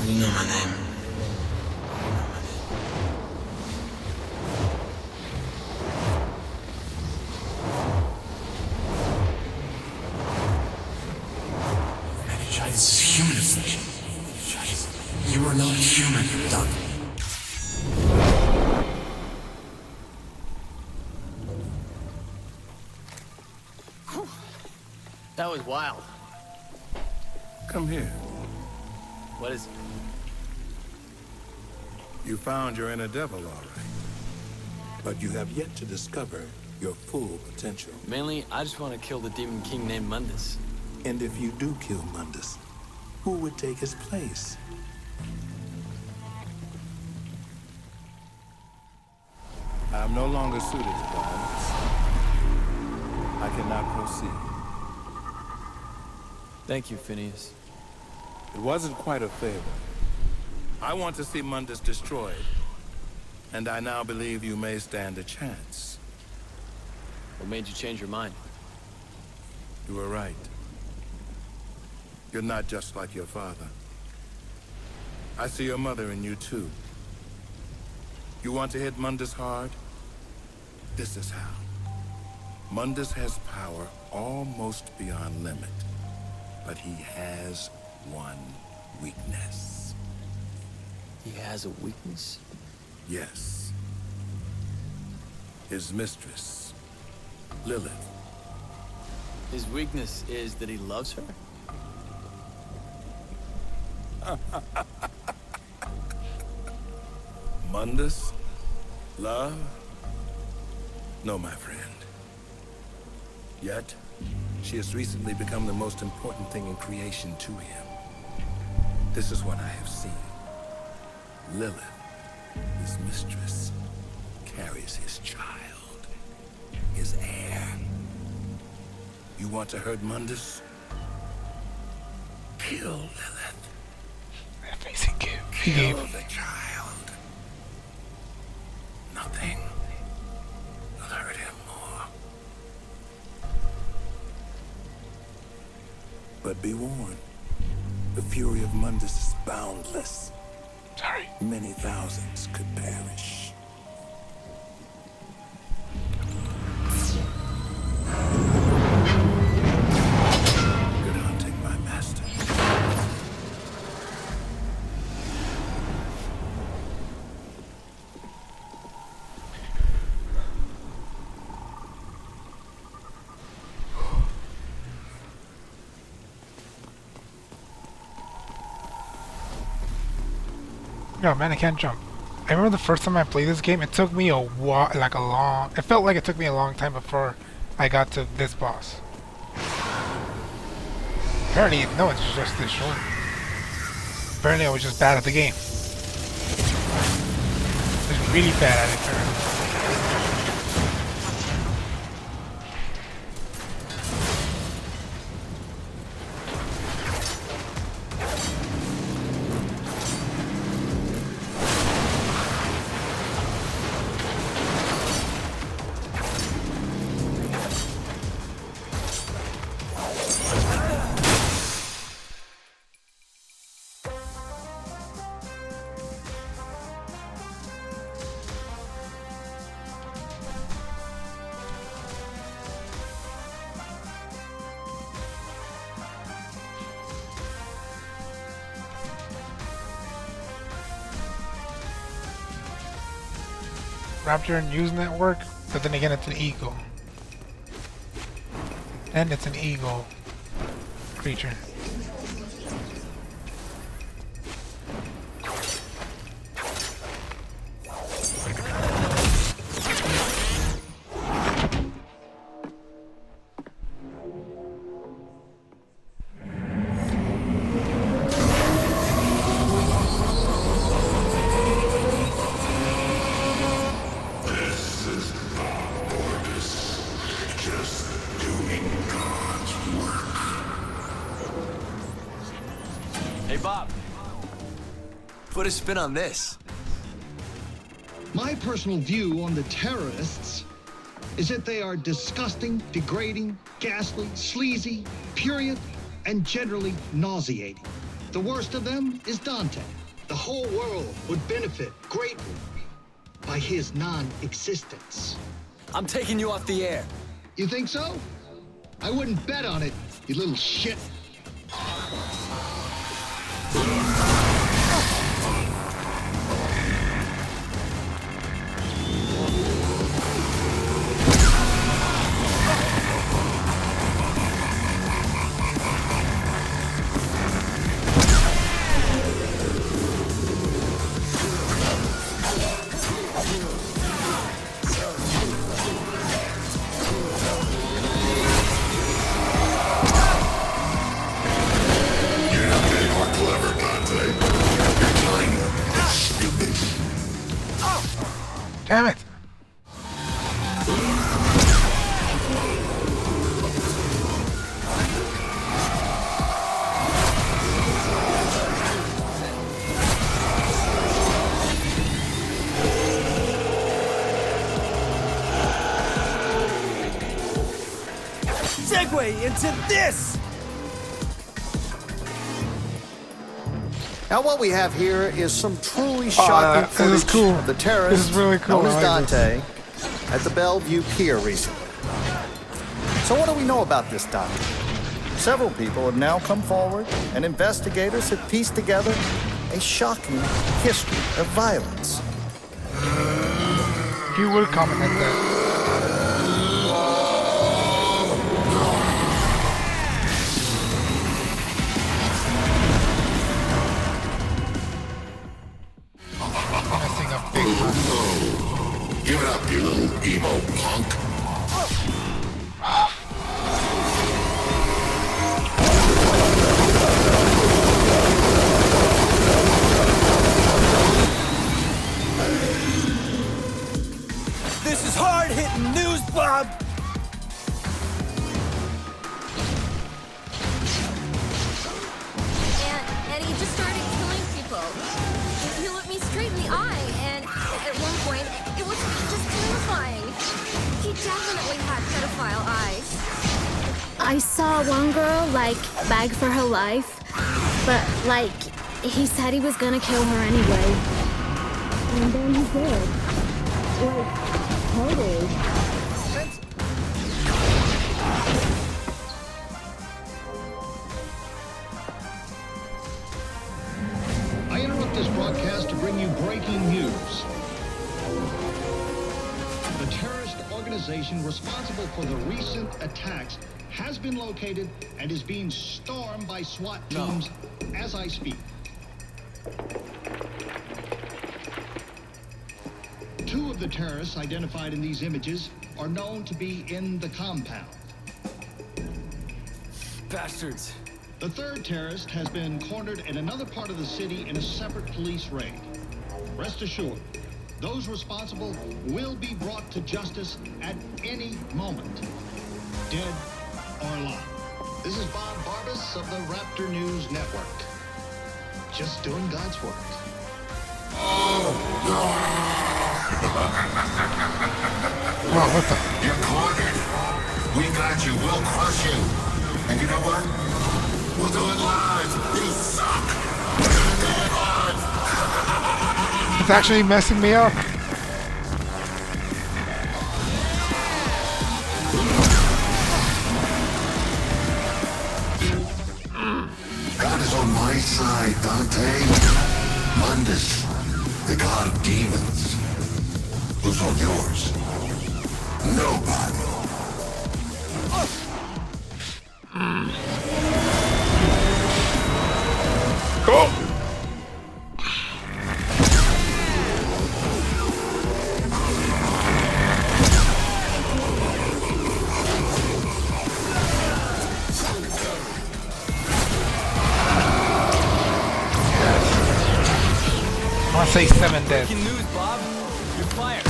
You know my name. Meningitis is human affliction. You are not human, Dante. That was wild. Come here. What is it? You found your inner devil, all right. But you have yet to discover your full potential. Mainly, I just want to kill the Demon King named Mundus. And if you do kill Mundus, who would take his place? I'm no longer suited to violence. I cannot proceed. Thank you, Phineas. It wasn't quite a favor. I want to see Mundus destroyed, and I now believe you may stand a chance. What made you change your mind? You were right. You're not just like your father. I see your mother in you, too. You want to hit Mundus hard? This is how. Mundus has power almost beyond limit, but he has one weakness. He has a weakness? Yes. His mistress, Lilith. His weakness is that he loves her? Mundus? Love? No, my friend. Yet, she has recently become the most important thing in creation to him. This is what I have seen. Lilith, his mistress, carries his child, his heir. You want to hurt Mundus? Kill Lilith. Kill the child. Nothing will hurt him more. But be warned, the fury of Mundus is boundless. Sorry. Many thousands could perish. Good hunting, my master. No, man, I can't jump. I remember the first time I played this game, it took me a while, it felt like it took me a long time before I got to this boss. Apparently, no, it's just this short. Apparently, I was just bad at the game. I was really bad at it, apparently. Raptor and Use Network, but then again it's an eagle. And it's an eagle creature. Hey, Bob. Put a spin on this. My personal view on the terrorists is that they are disgusting, degrading, ghastly, sleazy, prurient, and generally nauseating. The worst of them is Dante. The whole world would benefit greatly by his non-existence. I'm taking you off the air. You think so? I wouldn't bet on it, you little shit. Damn it! Segue into this! Now what we have here is some truly shocking footage of the terrorist really cool. known as I like Dante at the Bellevue Pier recently. So what do we know about this Dante? Several people have now come forward, and investigators have pieced together a shocking history of violence. You will comment at that. Give it up, you little emo punk. This is hard-hitting news, Bob! And he just started killing people. He looked me straight in the eye, and at one point, it was just terrifying. He definitely had pedophile eyes. I saw one girl, like, beg for her life, but, like, he said he was gonna kill her anyway. And then he did. Like, totally. I interrupt this broadcast to bring you breaking news. The terrorist organization responsible for the recent attacks has been located and is being stormed by SWAT teams as I speak. 2 of the terrorists identified in these images are known to be in the compound. Bastards. The 3rd terrorist has been cornered in another part of the city in a separate police raid. Rest assured, those responsible will be brought to justice at any moment, dead or alive. This is Bob Barbas of the Raptor News Network. Just doing God's work. Wow, what the? You're cornered. We got you. We'll crush you. And you know what? We'll do it live. You suck. We're gonna do it live. It's actually messing me up. God is on my side, Dante. Mundus, the god of demons. Who's on yours? Nobody. Go! I'll say 7 deaths. Breaking news, Bob. You're fired.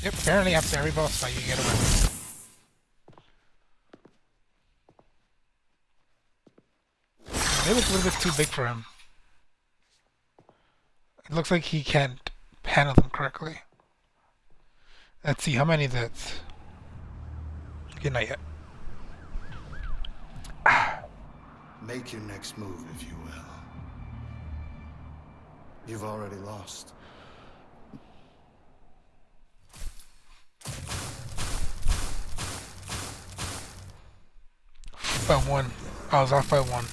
Yep, apparently after every boss fight you get a weapon. They look a little bit too big for him. It looks like he can't handle them correctly. Let's see, how many is that? Okay, not yet. Make your next move, if you will. You've already lost. By 1. I was off by 1.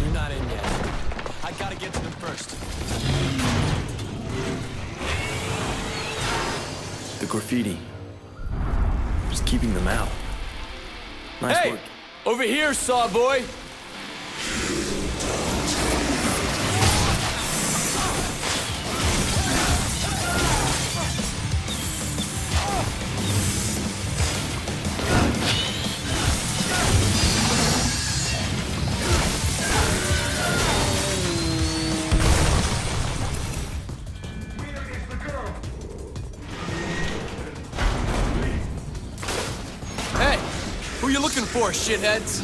You're not in yet. I gotta get to them first. The graffiti. Just keeping them out. Nice work. Over here, Sawboy! Hey! Who you looking for, shitheads?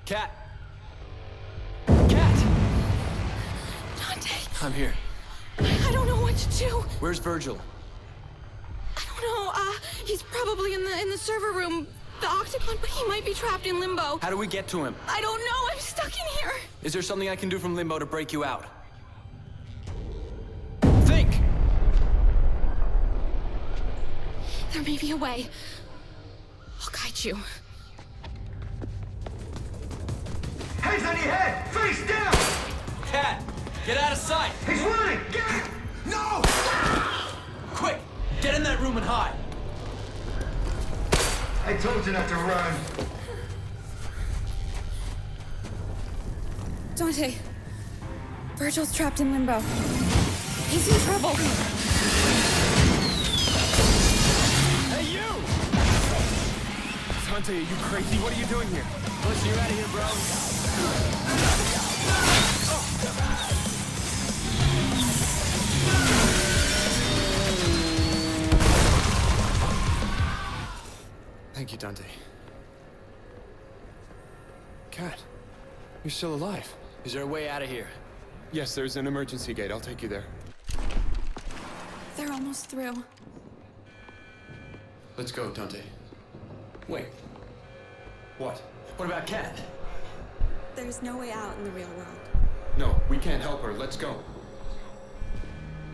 Cat! Cat! Dante, I'm here. I don't know what to do. Where's Virgil? I don't know. He's probably in the server room, the Octagon, but he might be trapped in limbo. How do we get to him? I don't know. I'm stuck in here. Is there something I can do from Limbo to break you out? Think! There may be a way. I'll guide you. Heads on your head! Face down! Cat! Get out of sight! He's running! Get him! No! Quick! Get in that room and hide! I told you not to run. Dante, Virgil's trapped in limbo. He's in trouble. Hey, you! Dante, are you crazy? What are you doing here? Listen, you're out of here, bro. Thank you, Dante. Cat, you're still alive. Is there a way out of here? Yes, there's an emergency gate. I'll take you there. They're almost through. Let's go, Dante. Wait. What? What about Cat? There's no way out in the real world. No, we can't help her. Let's go.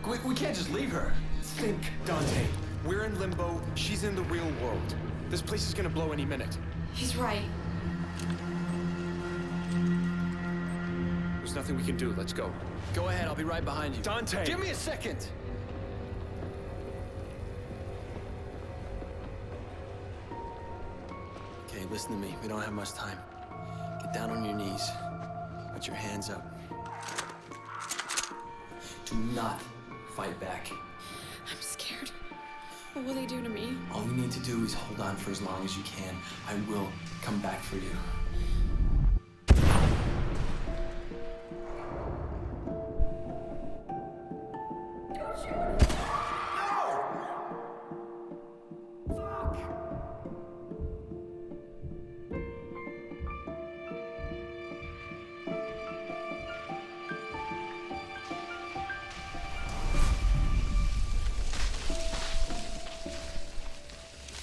We can't just leave her. Think, Dante. We're in limbo. She's in the real world. This place is gonna blow any minute. He's right. There's nothing we can do. Let's go. Go ahead, I'll be right behind you. Dante! Give me a second! Okay, listen to me. We don't have much time. Get down on your knees. Put your hands up. Do not fight back. I'm scared. What will they do to me? All you need to do is hold on for as long as you can. I will come back for you.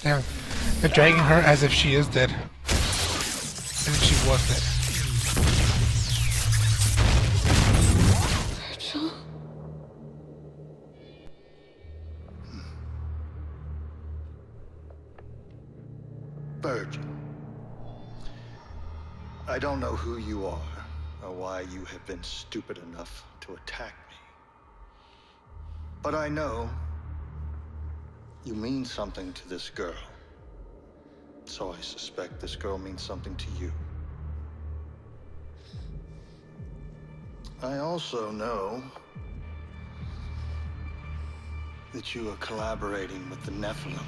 Damn. They're dragging her as if she is dead. As if she was dead. Virgil? Virgil. I don't know who you are or why you have been stupid enough to attack me. But I know you mean something to this girl. So I suspect this girl means something to you. I also know that you are collaborating with the Nephilim.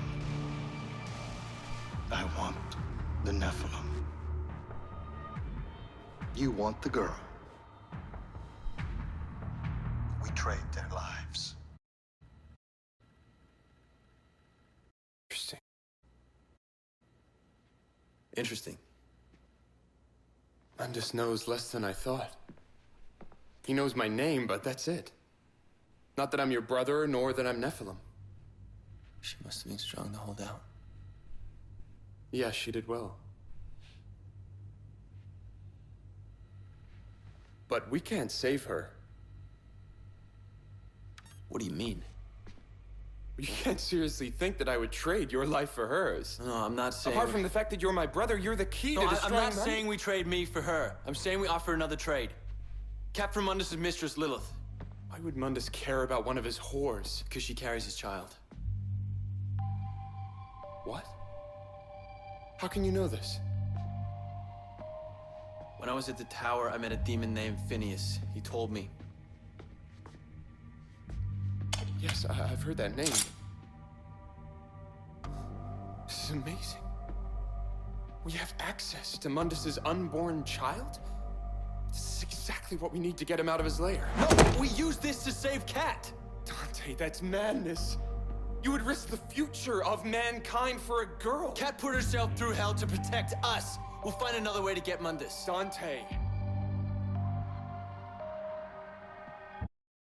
I want the Nephilim. You want the girl. We trade their lives. Interesting. Interesting. Mundus knows less than I thought. He knows my name, but that's it. Not that I'm your brother, nor that I'm Nephilim. She must have been strong to hold out. Yes, she did well. But we can't save her. What do you mean? You can't seriously think that I would trade your life for hers. No, I'm not saying... Apart from the fact that you're my brother, you're the key to I'm destroying not Mundus. saying we trade me for her. I'm saying we offer another trade. Cap for Mundus' mistress, Lilith. Why would Mundus care about one of his whores? Because she carries his child. What? How can you know this? When I was at the tower, I met a demon named Phineas. He told me. Yes, I've heard that name. This is amazing. We have access to Mundus's unborn child? This is exactly what we need to get him out of his lair. No, we use this to save Cat. Dante, that's madness. You would risk the future of mankind for a girl. Cat put herself through hell to protect us. We'll find another way to get Mundus. Dante.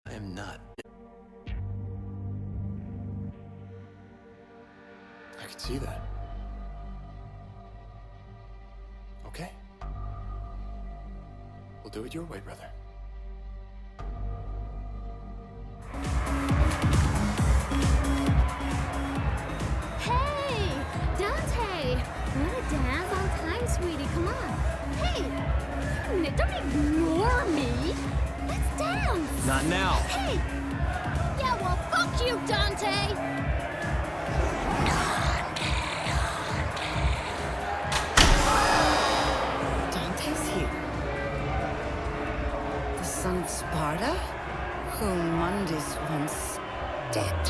I am not. I can see that. Okay. We'll do it your way, brother. Hey! Dante! Wanna dance on time, sweetie? Come on. Hey! Don't ignore me! Let's dance! Not now. Hey! Yeah, well, fuck you, Dante! Dante's here. The Son of Sparda? Whom Mundus once dead.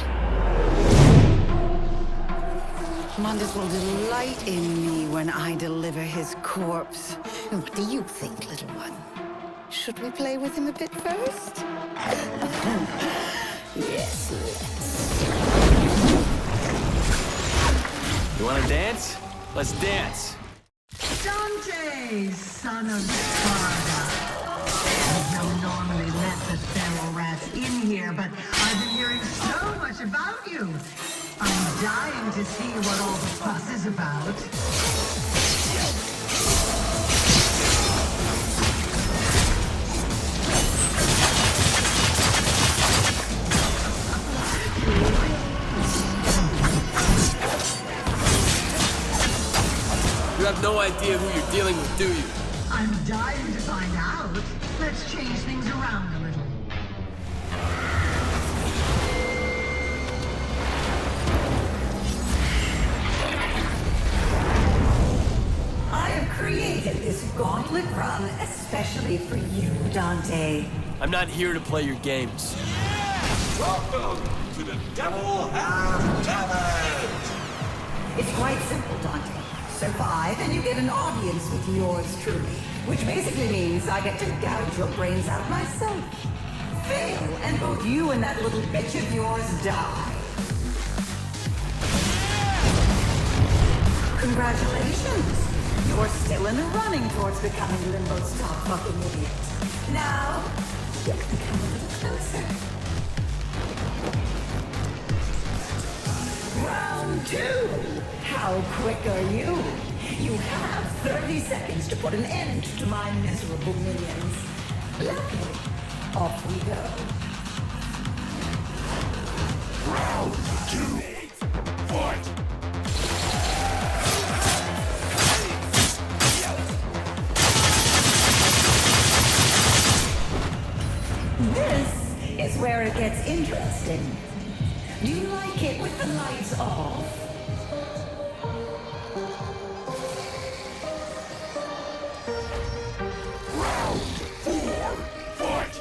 Mundus will delight in me when I deliver his corpse. What do you think, little one? should we play with him a bit first? Yes, You wanna dance? Let's dance. Dante, son of Sparda. I don't normally let the feral rats in here, but I've been hearing so much about you. I'm dying to see what all the fuss is about. You have no idea who you're dealing with, do you? I'm dying to find out. Let's change things around a little. I have created this gauntlet run especially for you, Dante. I'm not here to play your games. Welcome to the Devil Have Talent! It's quite simple, Dante. Survive and you get an audience with yours truly. Which basically means I get to gouge your brains out myself. Fail, and both you and that little bitch of yours die. Congratulations! You're still in the running towards becoming Limbo's top fucking idiot. Now, you can come a little closer. Round 2! How quick are you? You have 30 seconds to put an end to my miserable minions. Lovely. Off we go. Round 2. Fight! This is where it gets interesting. Do you like it with the lights off? Round 4. Fight!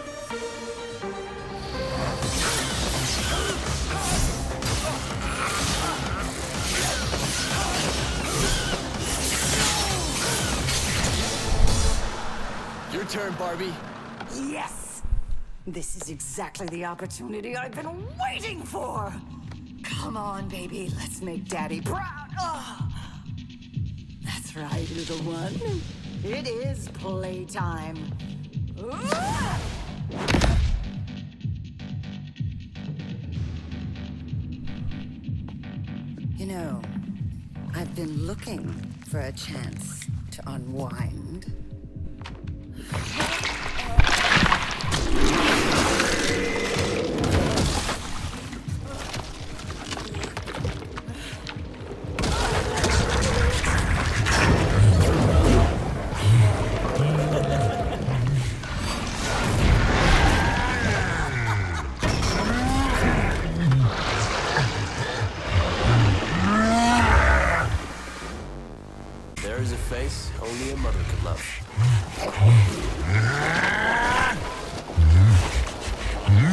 Your turn, Barbie. Yes! This is exactly the opportunity I've been waiting for! Come on, baby, let's make Daddy proud! Oh. That's right, little one. It is playtime. Ah! You know, I've been looking for a chance to unwind. There is a face only a mother could love.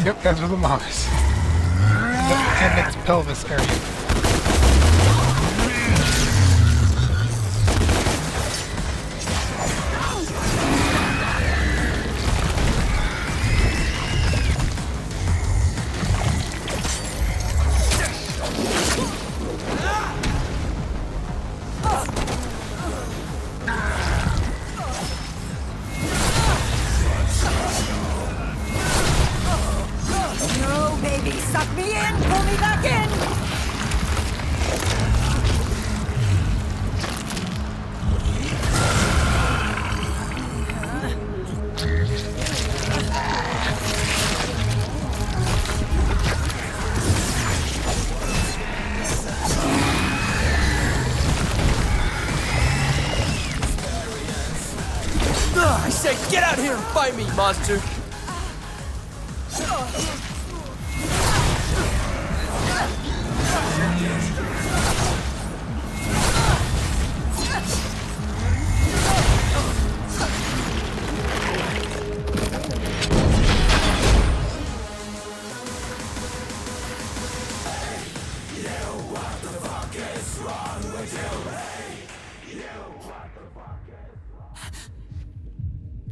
Yep, that's where the mom is. And its pelvis area. No, baby, suck me in! Pull me back in! Ugh, I said get out here and fight me, monster!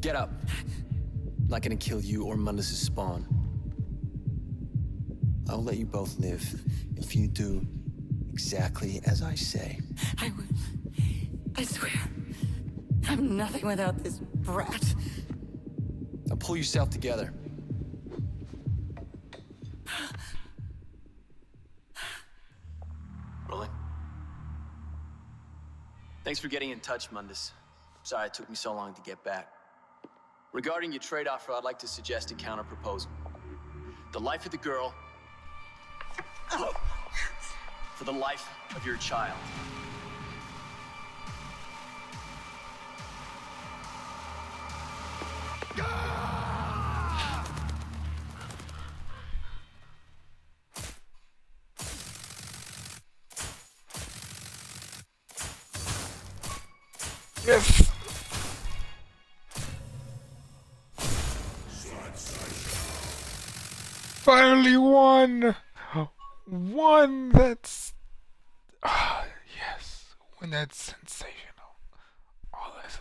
Get up. I'm not gonna kill you or Mundus' spawn. I will let you both live if you do exactly as I say. I will. I swear. I'm nothing without this brat. Now pull yourself together. Rolling. Thanks for getting in touch, Mundus. Sorry it took me so long to get back. Regarding your trade offer, I'd like to suggest a counter proposal. The life of the girl for the life of your child. Yes. Finally won. One that's yes, one that's sensational. All this is.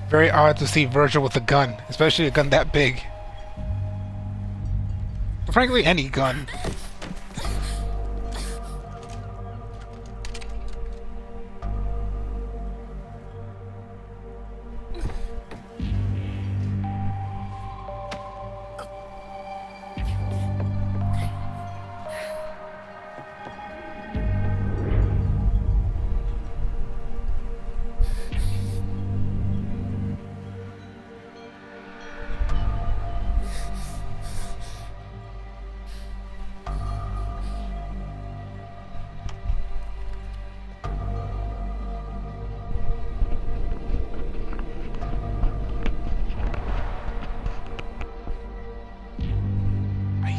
Very odd to see Virgil with a gun, especially a gun that big. Frankly, any gun.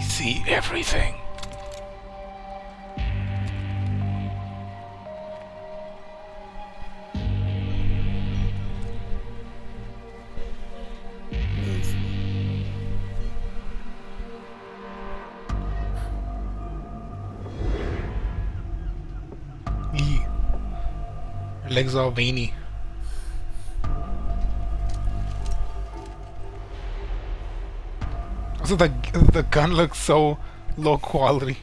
See everything. Her legs all veiny. Also, the gun looks so low quality.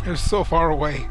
They're so far away.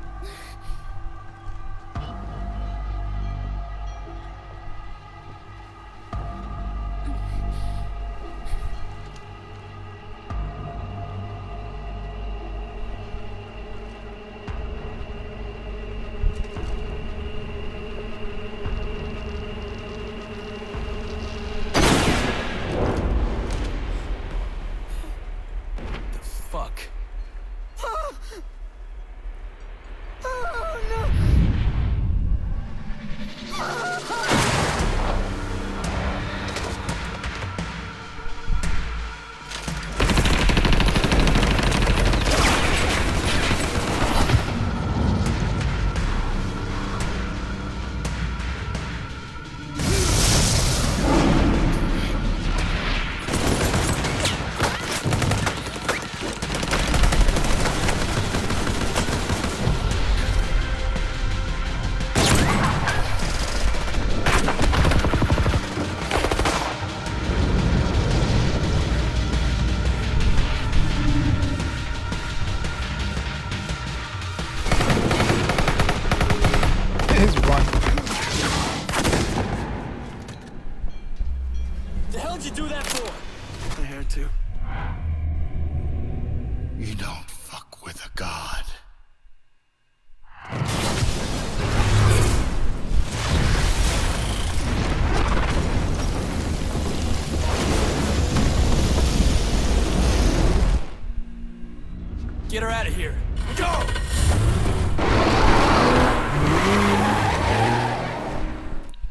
You don't fuck with a god. Get her out of here. Go!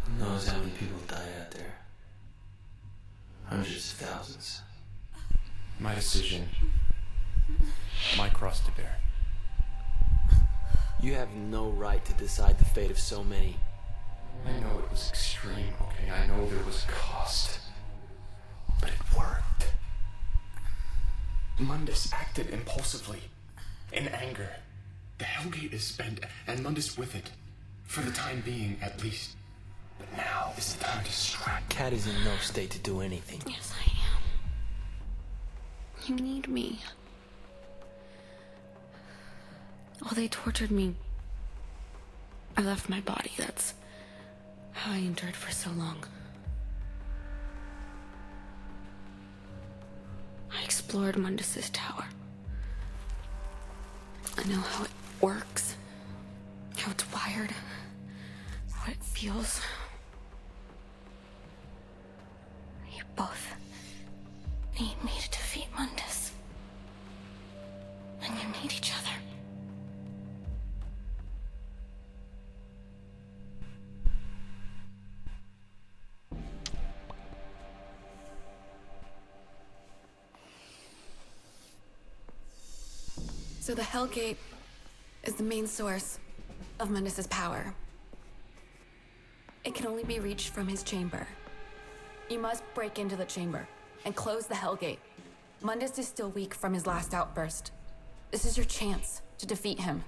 Who knows how many people die out there? My decision. My cross to bear. You have no right to decide the fate of so many. I know it was extreme, okay? I know there was cost. But it worked. Mundus acted impulsively, in anger. The Hellgate is spent, and Mundus with it. For the time being, at least. But now is the time to strike. Cat is in no state to do anything. Yes, I am. You need me. Oh, they tortured me. I left my body. That's how I endured for so long. I explored Mundus's tower. I know how it works, how it's wired, what it feels. You both need me to defeat Mundus. And you need each other. So the Hellgate is the main source of Mundus's power. It can only be reached from his chamber. You must break into the chamber and close the Hellgate. Mundus is still weak from his last outburst. This is your chance to defeat him.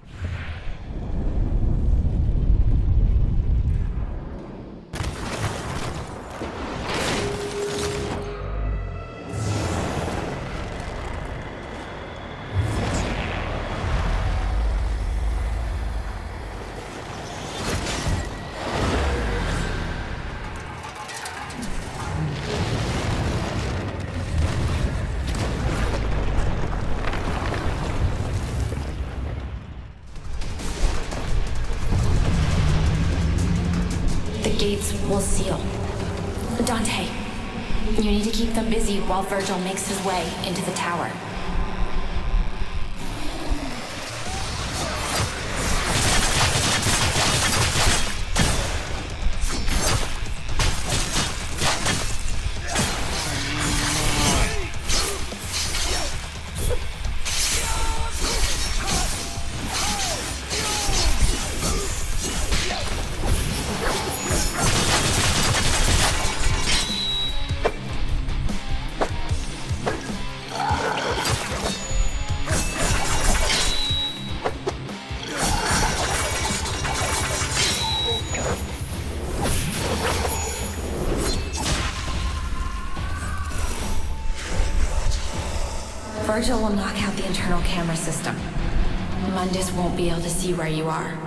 Gates will seal. Dante, you need to keep them busy while Virgil makes his way into the tower. Virgil will knock out the internal camera system. Mundus won't be able to see where you are.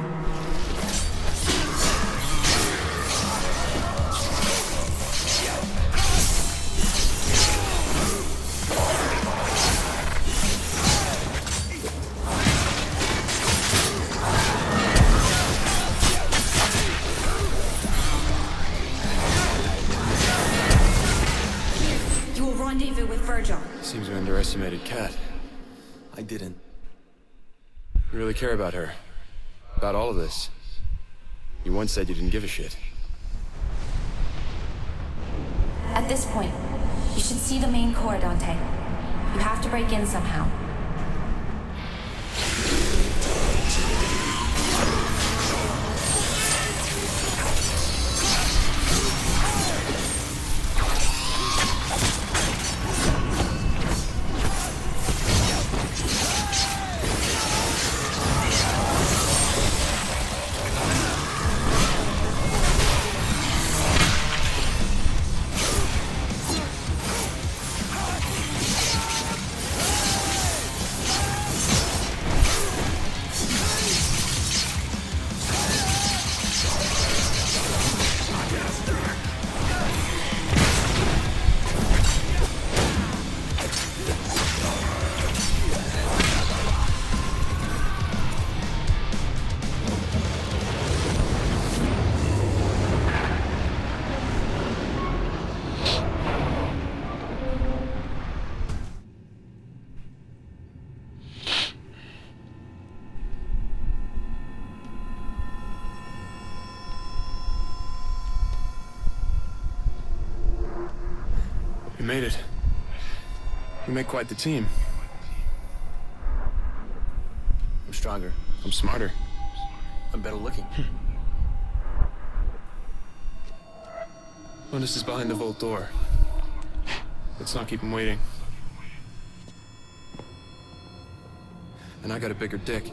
You will rendezvous with Virgil. Seems we underestimated Kat. I didn't. You really care about her? About all of this? You once said you didn't give a shit. At this point, you should see the main core, Dante. You have to break in somehow. We made it. We make quite the team. I'm stronger. I'm smarter. I'm better looking. Mundus is behind the vault door. Let's not keep him waiting. And I got a bigger dick.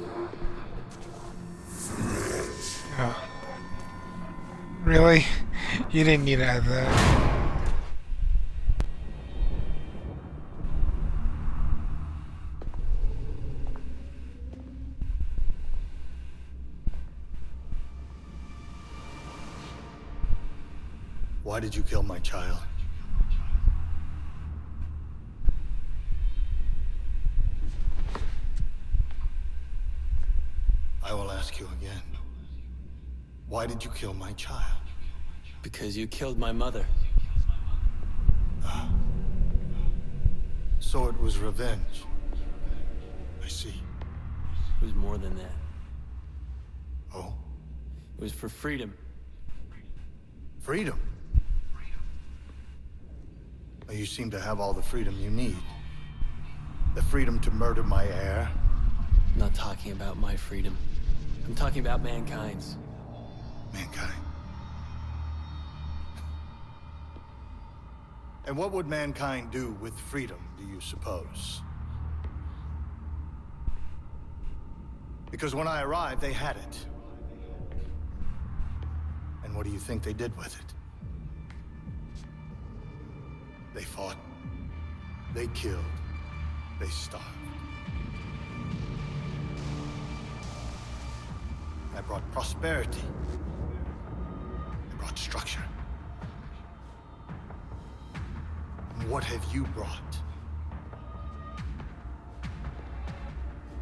Oh. Really? You didn't need to add that. Why did you kill my child? I will ask you again. Why did you kill my child? Because you killed my mother. So it was revenge. I see. It was more than that. Oh? It was for freedom. Freedom? Well, you seem to have all the freedom you need. The freedom to murder my heir. I'm not talking about my freedom. I'm talking about mankind's. Mankind. And what would mankind do with freedom, do you suppose? Because when I arrived, they had it. And what do you think they did with it? They fought. They killed. They starved. I brought prosperity. I brought structure. And what have you brought?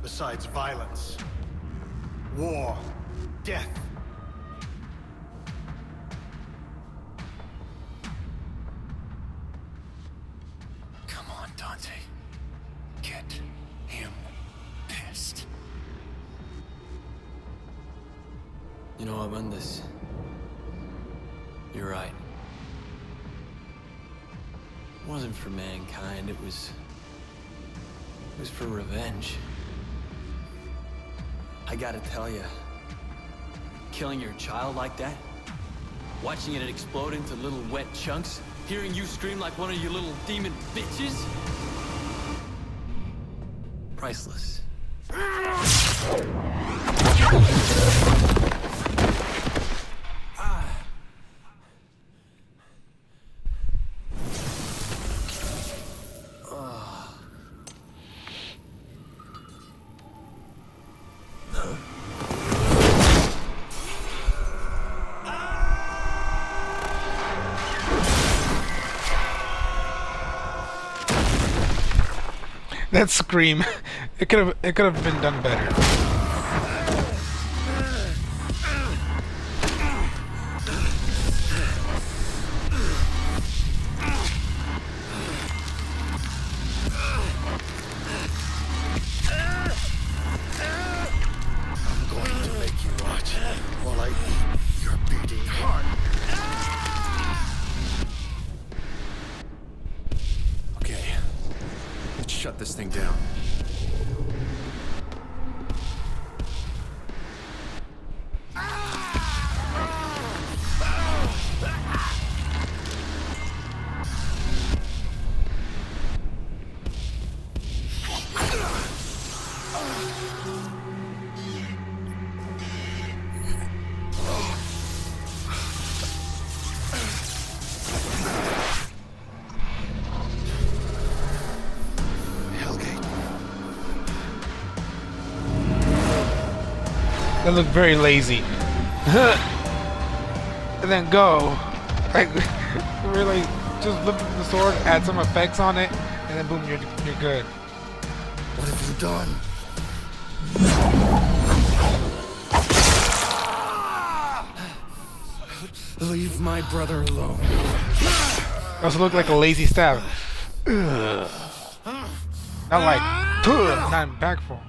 Besides violence, war, death. Come on, Dante. Get him pissed. You know what, Mundus? You're right. It wasn't for mankind, it was for revenge. I gotta tell you, killing your child like that, watching it explode into little wet chunks, hearing you scream like one of your little demon bitches, priceless. That scream, it could have been done better. I'm going to make you watch while I eat your beating heart. Okay. Let's shut this thing down. That looked very lazy. And then go. Like, really, just lift up the sword, add some effects on it, and then boom, you're good. What have you done? Leave my brother alone. It also looked like a lazy stab. Ugh. Not like, not impactful.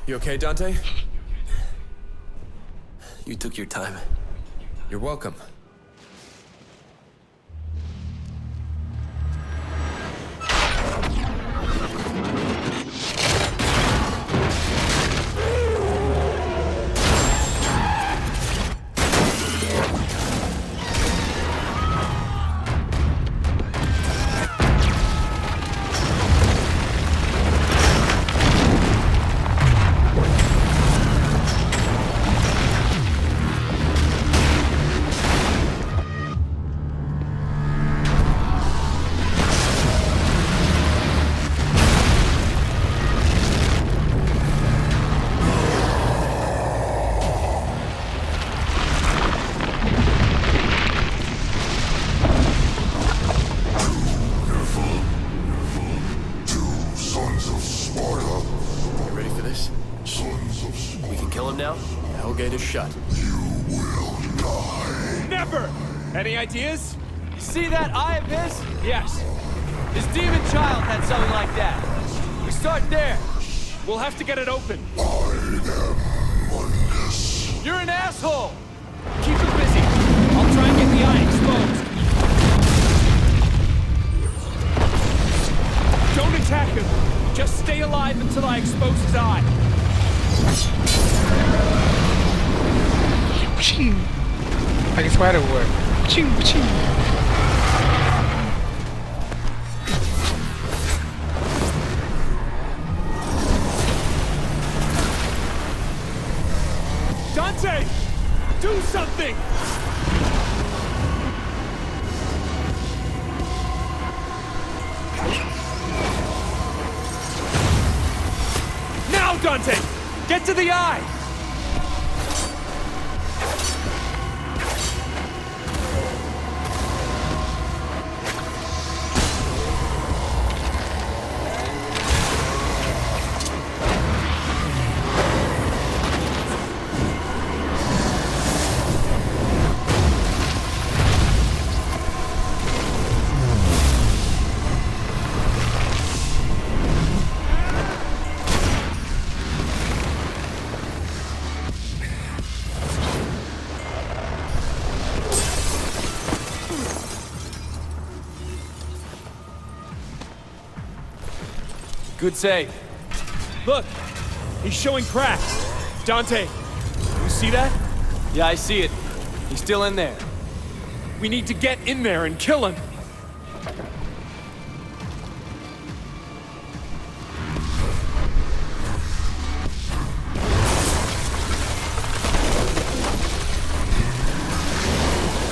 You okay, Dante? You took your time. You're welcome. Sons of Sparda. You ready for this? Sons of Sparda. We can kill him now? Hellgate is shut. You will die. Never! Any ideas? You see that eye of his? Yes. His demon child had something like that. We start there. We'll have to get it open. I am Mundus. You're an asshole! Keep him busy. I'll try and get the eye exposed. Don't attack him. Just stay alive until I expose his eye. Like a spider would. Dante! Do something! Now, Dante! Get to the eye! Good save. Look, he's showing cracks. Dante, you see that? Yeah, I see it. He's still in there. We need to get in there and kill him.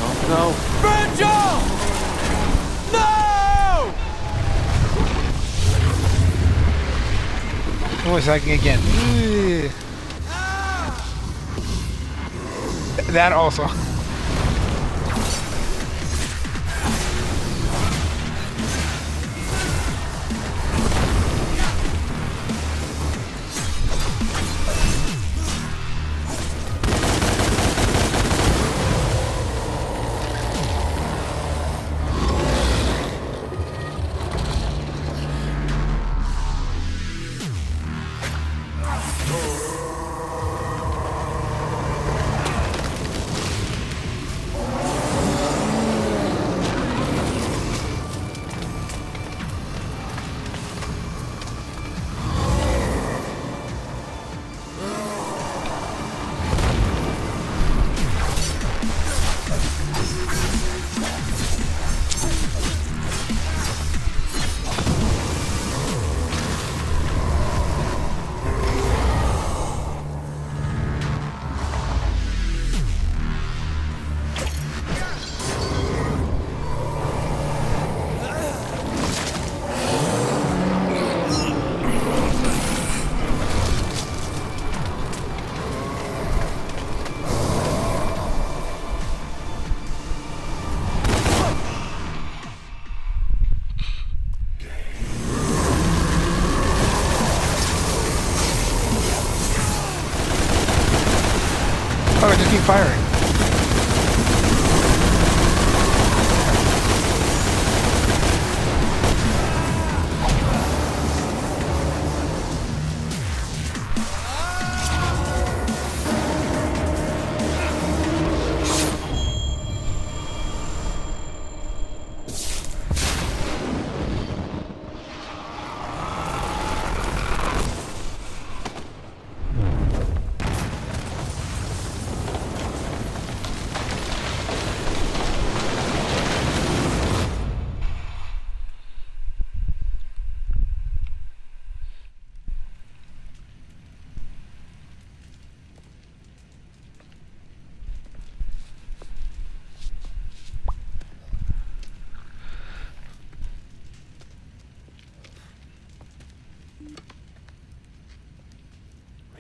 Oh, no. Virgil! No! Oh, it's lagging again. Ugh. That also. Oh, I just keep firing.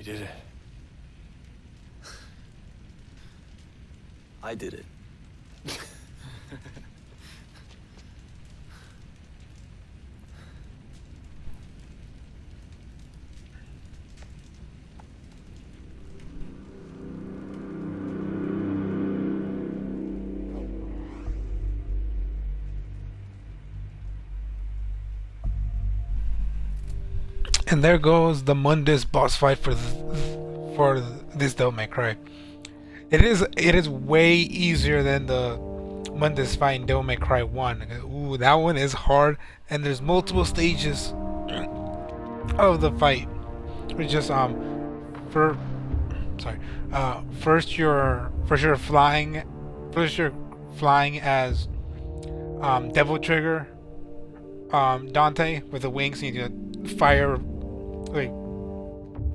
did it. I did it. And there goes the Mundus boss fight for this Devil May Cry. It is way easier than the Mundus fight in Devil May Cry 1. Ooh, that one is hard, and there's multiple stages of the fight. It's just first you're flying as Devil Trigger Dante with the wings, and you do fire, like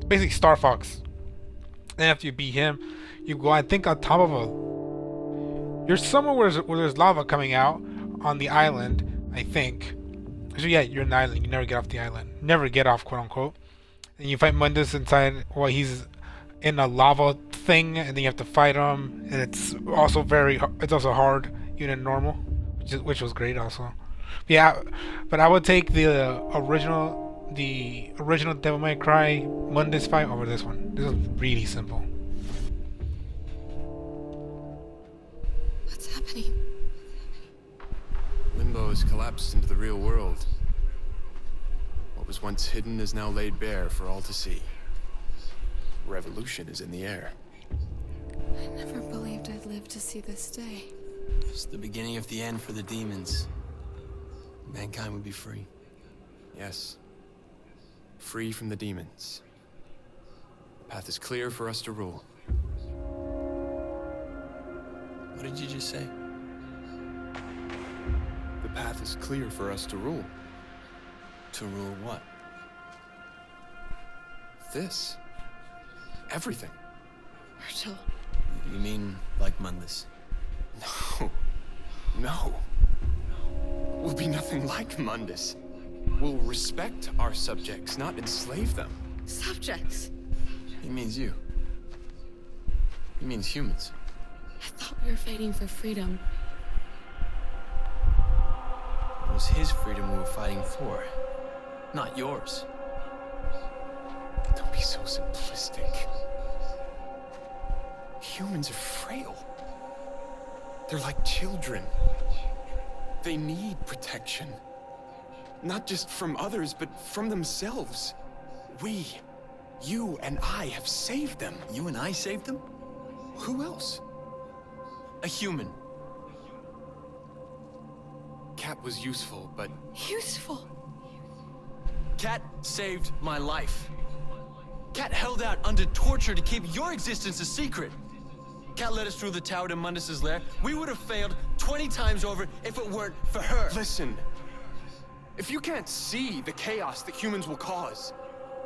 basically Star Fox. Then after you beat him, you go, I think, on top of you're somewhere where there's lava coming out on the island, I think. So yeah, you're an island. You never get off the island. Never get off, quote unquote. And you fight Mundus inside. Well, he's in a lava thing, and then you have to fight him. And it's also it's also hard, even in normal, which was great also. Yeah, but I would take the original Devil May Cry Mundus fight over this one. This is really simple. What's happening? Limbo has collapsed into the real world. What was once hidden is now laid bare for all to see. Revolution is in the air. I never believed I'd live to see this day. It's the beginning of the end for the demons. Mankind would be free. Yes. Free from the demons. The path is clear for us to rule. What did you just say? The path is clear for us to rule. To rule what? This. Everything. Virgil. You mean like Mundus? No. No. We'll be nothing like Mundus. We'll respect our subjects, not enslave them. Subjects? He means you. He means humans. I thought we were fighting for freedom. It was his freedom we were fighting for, not yours. Don't be so simplistic. Humans are frail. They're like children. They need protection. Not just from others, but from themselves. We, you and I, have saved them. You and I saved them? Who else? A human. Cat was useful, but... Useful? Cat saved my life. Cat held out under torture to keep your existence a secret. Cat led us through the tower to Mundus's lair. We would have failed 20 times over if it weren't for her. Listen. If you can't see the chaos that humans will cause,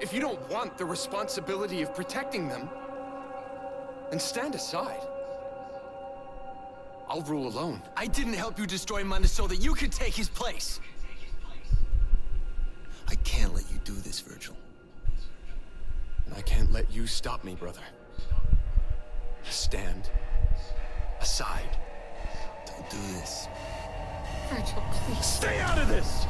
if you don't want the responsibility of protecting them, then stand aside. I'll rule alone. I didn't help you destroy Mundus so that you could take his place. I can't let you do this, Virgil. And I can't let you stop me, brother. Stand aside. Don't do this. Virgil, please. Stay out of this!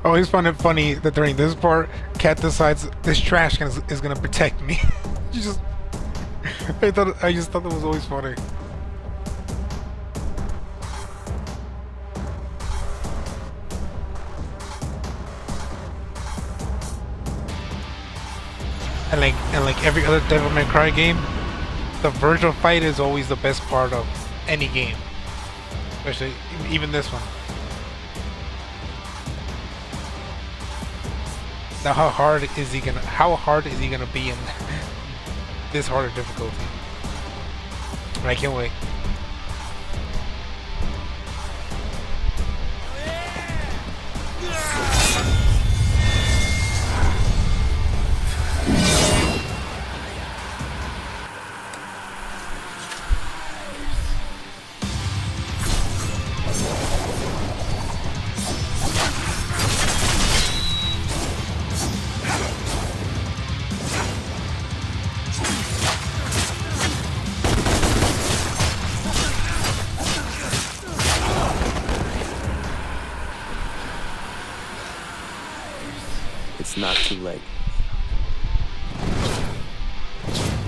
I always find it funny that during this part, Cat decides this trash can is gonna protect me. I just thought that was always funny. And like every other Devil May Cry game, the Virgil fight is always the best part of any game, especially even this one. Now, how hard is he gonna be in this harder difficulty? I can't wait. not too late.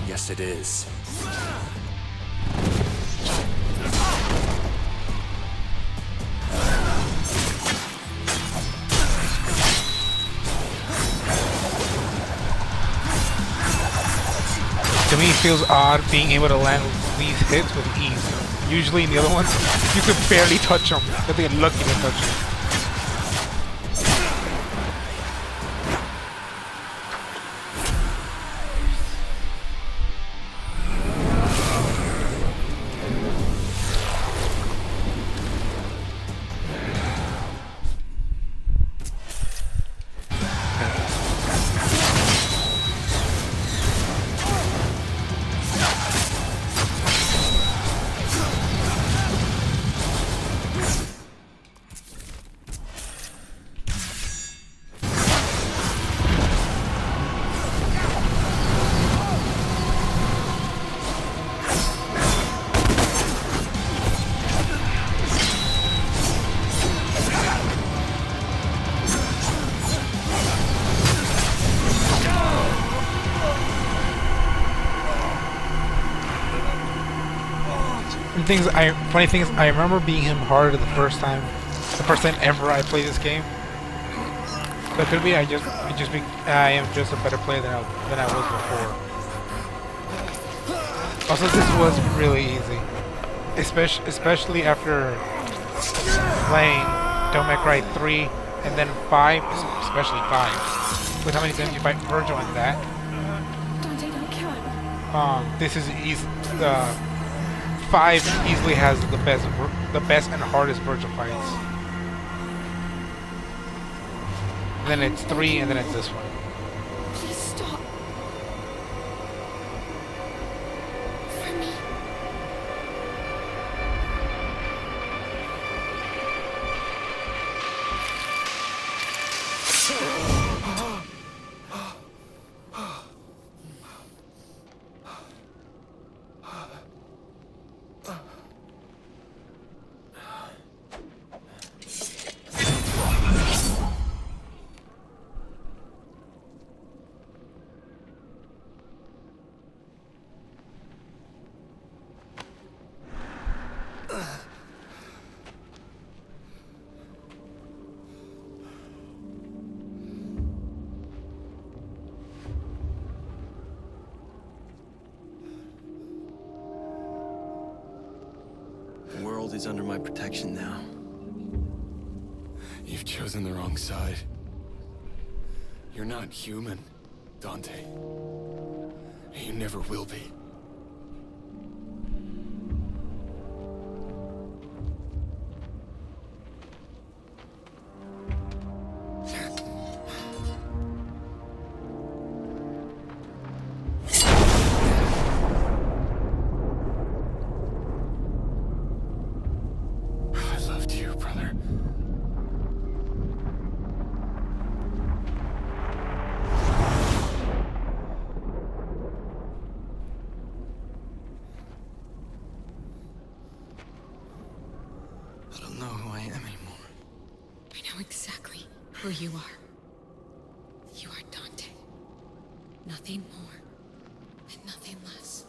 Yes, it is. To me, it feels odd being able to land these hits with ease. Usually in the other ones, you could barely touch them, but they get lucky to touch them. Funny thing is, I remember being him harder the first time ever I played this game. So it could be I am just a better player than I was before. Also, this was really easy, especially after playing Devil May Cry 3 and then 5, especially 5. With how many times you fight Virgil in that. Dante, don't kill him. This is easy. 5 easily has the best and hardest Virgil fights. And then it's 3, and then it's this one. Please stop. For me. The world is under my protection now. You've chosen the wrong side. You're not human, Dante. You never will be. Who you are. You are Dante. Nothing more and nothing less.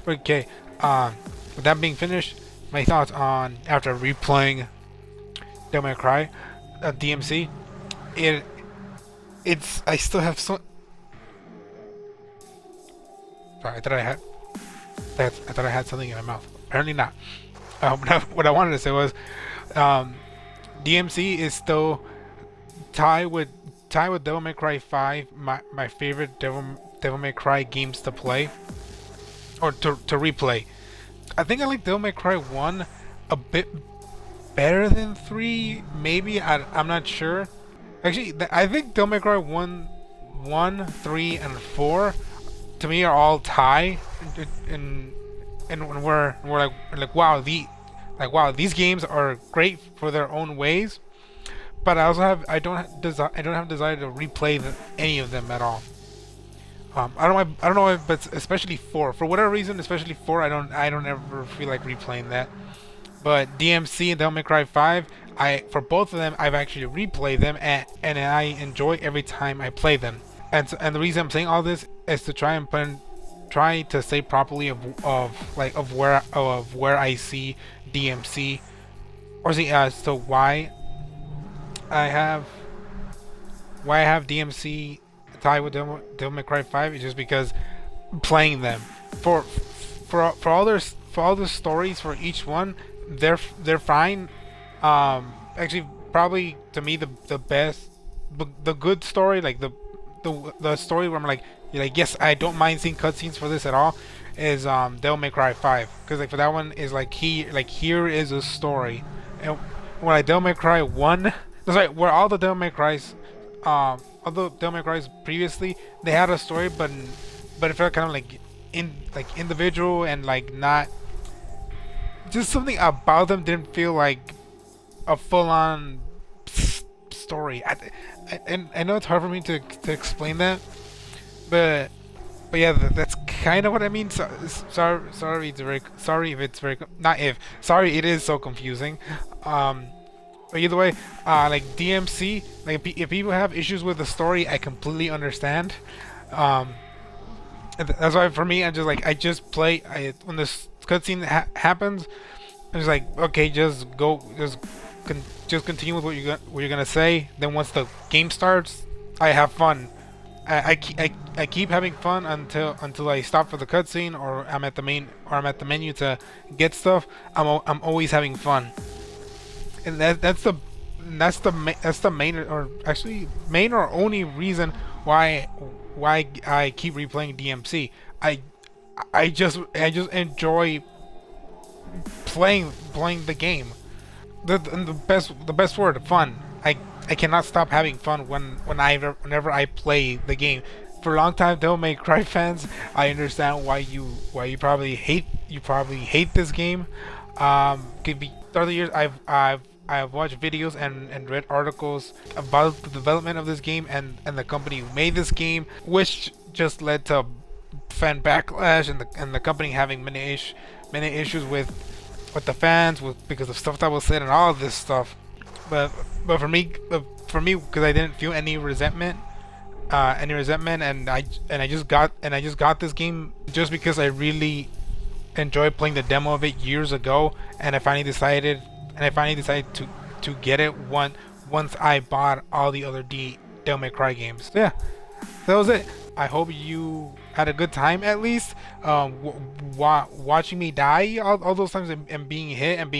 Okay, with that being finished, my thoughts on after replaying Devil May Cry DmC. I still have so. Sorry, I thought I had something in my mouth. Apparently not. What I wanted to say was, DmC is still tied with Devil May Cry 5, my favorite Devil May Cry games to play. Or to replay. I think I like Devil May Cry 1 a bit better than 3. Maybe I'm not sure. Actually, I think Devil May Cry 1, 3, and 4 to me are all tie. And when we're like wow, these games are great for their own ways. But I don't have desire to replay any of them at all. I don't know if, but especially 4, for whatever reason, especially 4, I don't ever feel like replaying that. But DmC and Devil May Cry 5, for both of them, I've actually replayed them, and I enjoy every time I play them. And the reason I'm saying all this is to try to say properly of where I see DmC, or see as to why I have DmC tied with Devil May Cry 5 is just because playing them for all the stories for each one, they're fine. Actually, probably to me the best, the good story, like the story where I'm like yes, I don't mind seeing cutscenes for this at all, is Devil May Cry 5, because like for that one is here is a story. And when Devil May Cry 1, that's right, where all the Devil May Cry's previously, they had a story, but it felt kind of like individual, and like not just something about them didn't feel like a full-on story. I know it's hard for me to explain that, but yeah, that's kind of what I mean. Sorry, it is so confusing. But either way, like DmC, like if people have issues with the story, I completely understand. And that's why for me, I just play. When this cutscene happens, I'm just like, okay, just continue with what you're gonna say. Then once the game starts, I have fun. I keep having fun until I stop for the cutscene, or I'm at the menu to get stuff. I'm always having fun. And that's the main, or actually main or only reason why I keep replaying DmC. I just enjoy playing the game. The best word, fun. I cannot stop having fun whenever I play the game. For a long time, Devil May Cry fans, I understand why you probably hate this game. Could be throughout the years, I've watched videos and read articles about the development of this game and the company who made this game, which just led to fan backlash and the company having many issues with the fans because of stuff that was said and all of this stuff. But for me, because I didn't feel any resentment, and I just got this game just because I really enjoyed playing the demo of it years ago, and I finally decided to get it once I bought all the other Devil May Cry games. So yeah, that was it. I hope you had a good time, at least watching me die all those times, and being hit and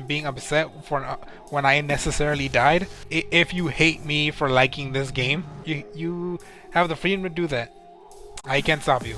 being upset for when I necessarily died. If you hate me for liking this game, you have the freedom to do that. I can't stop you.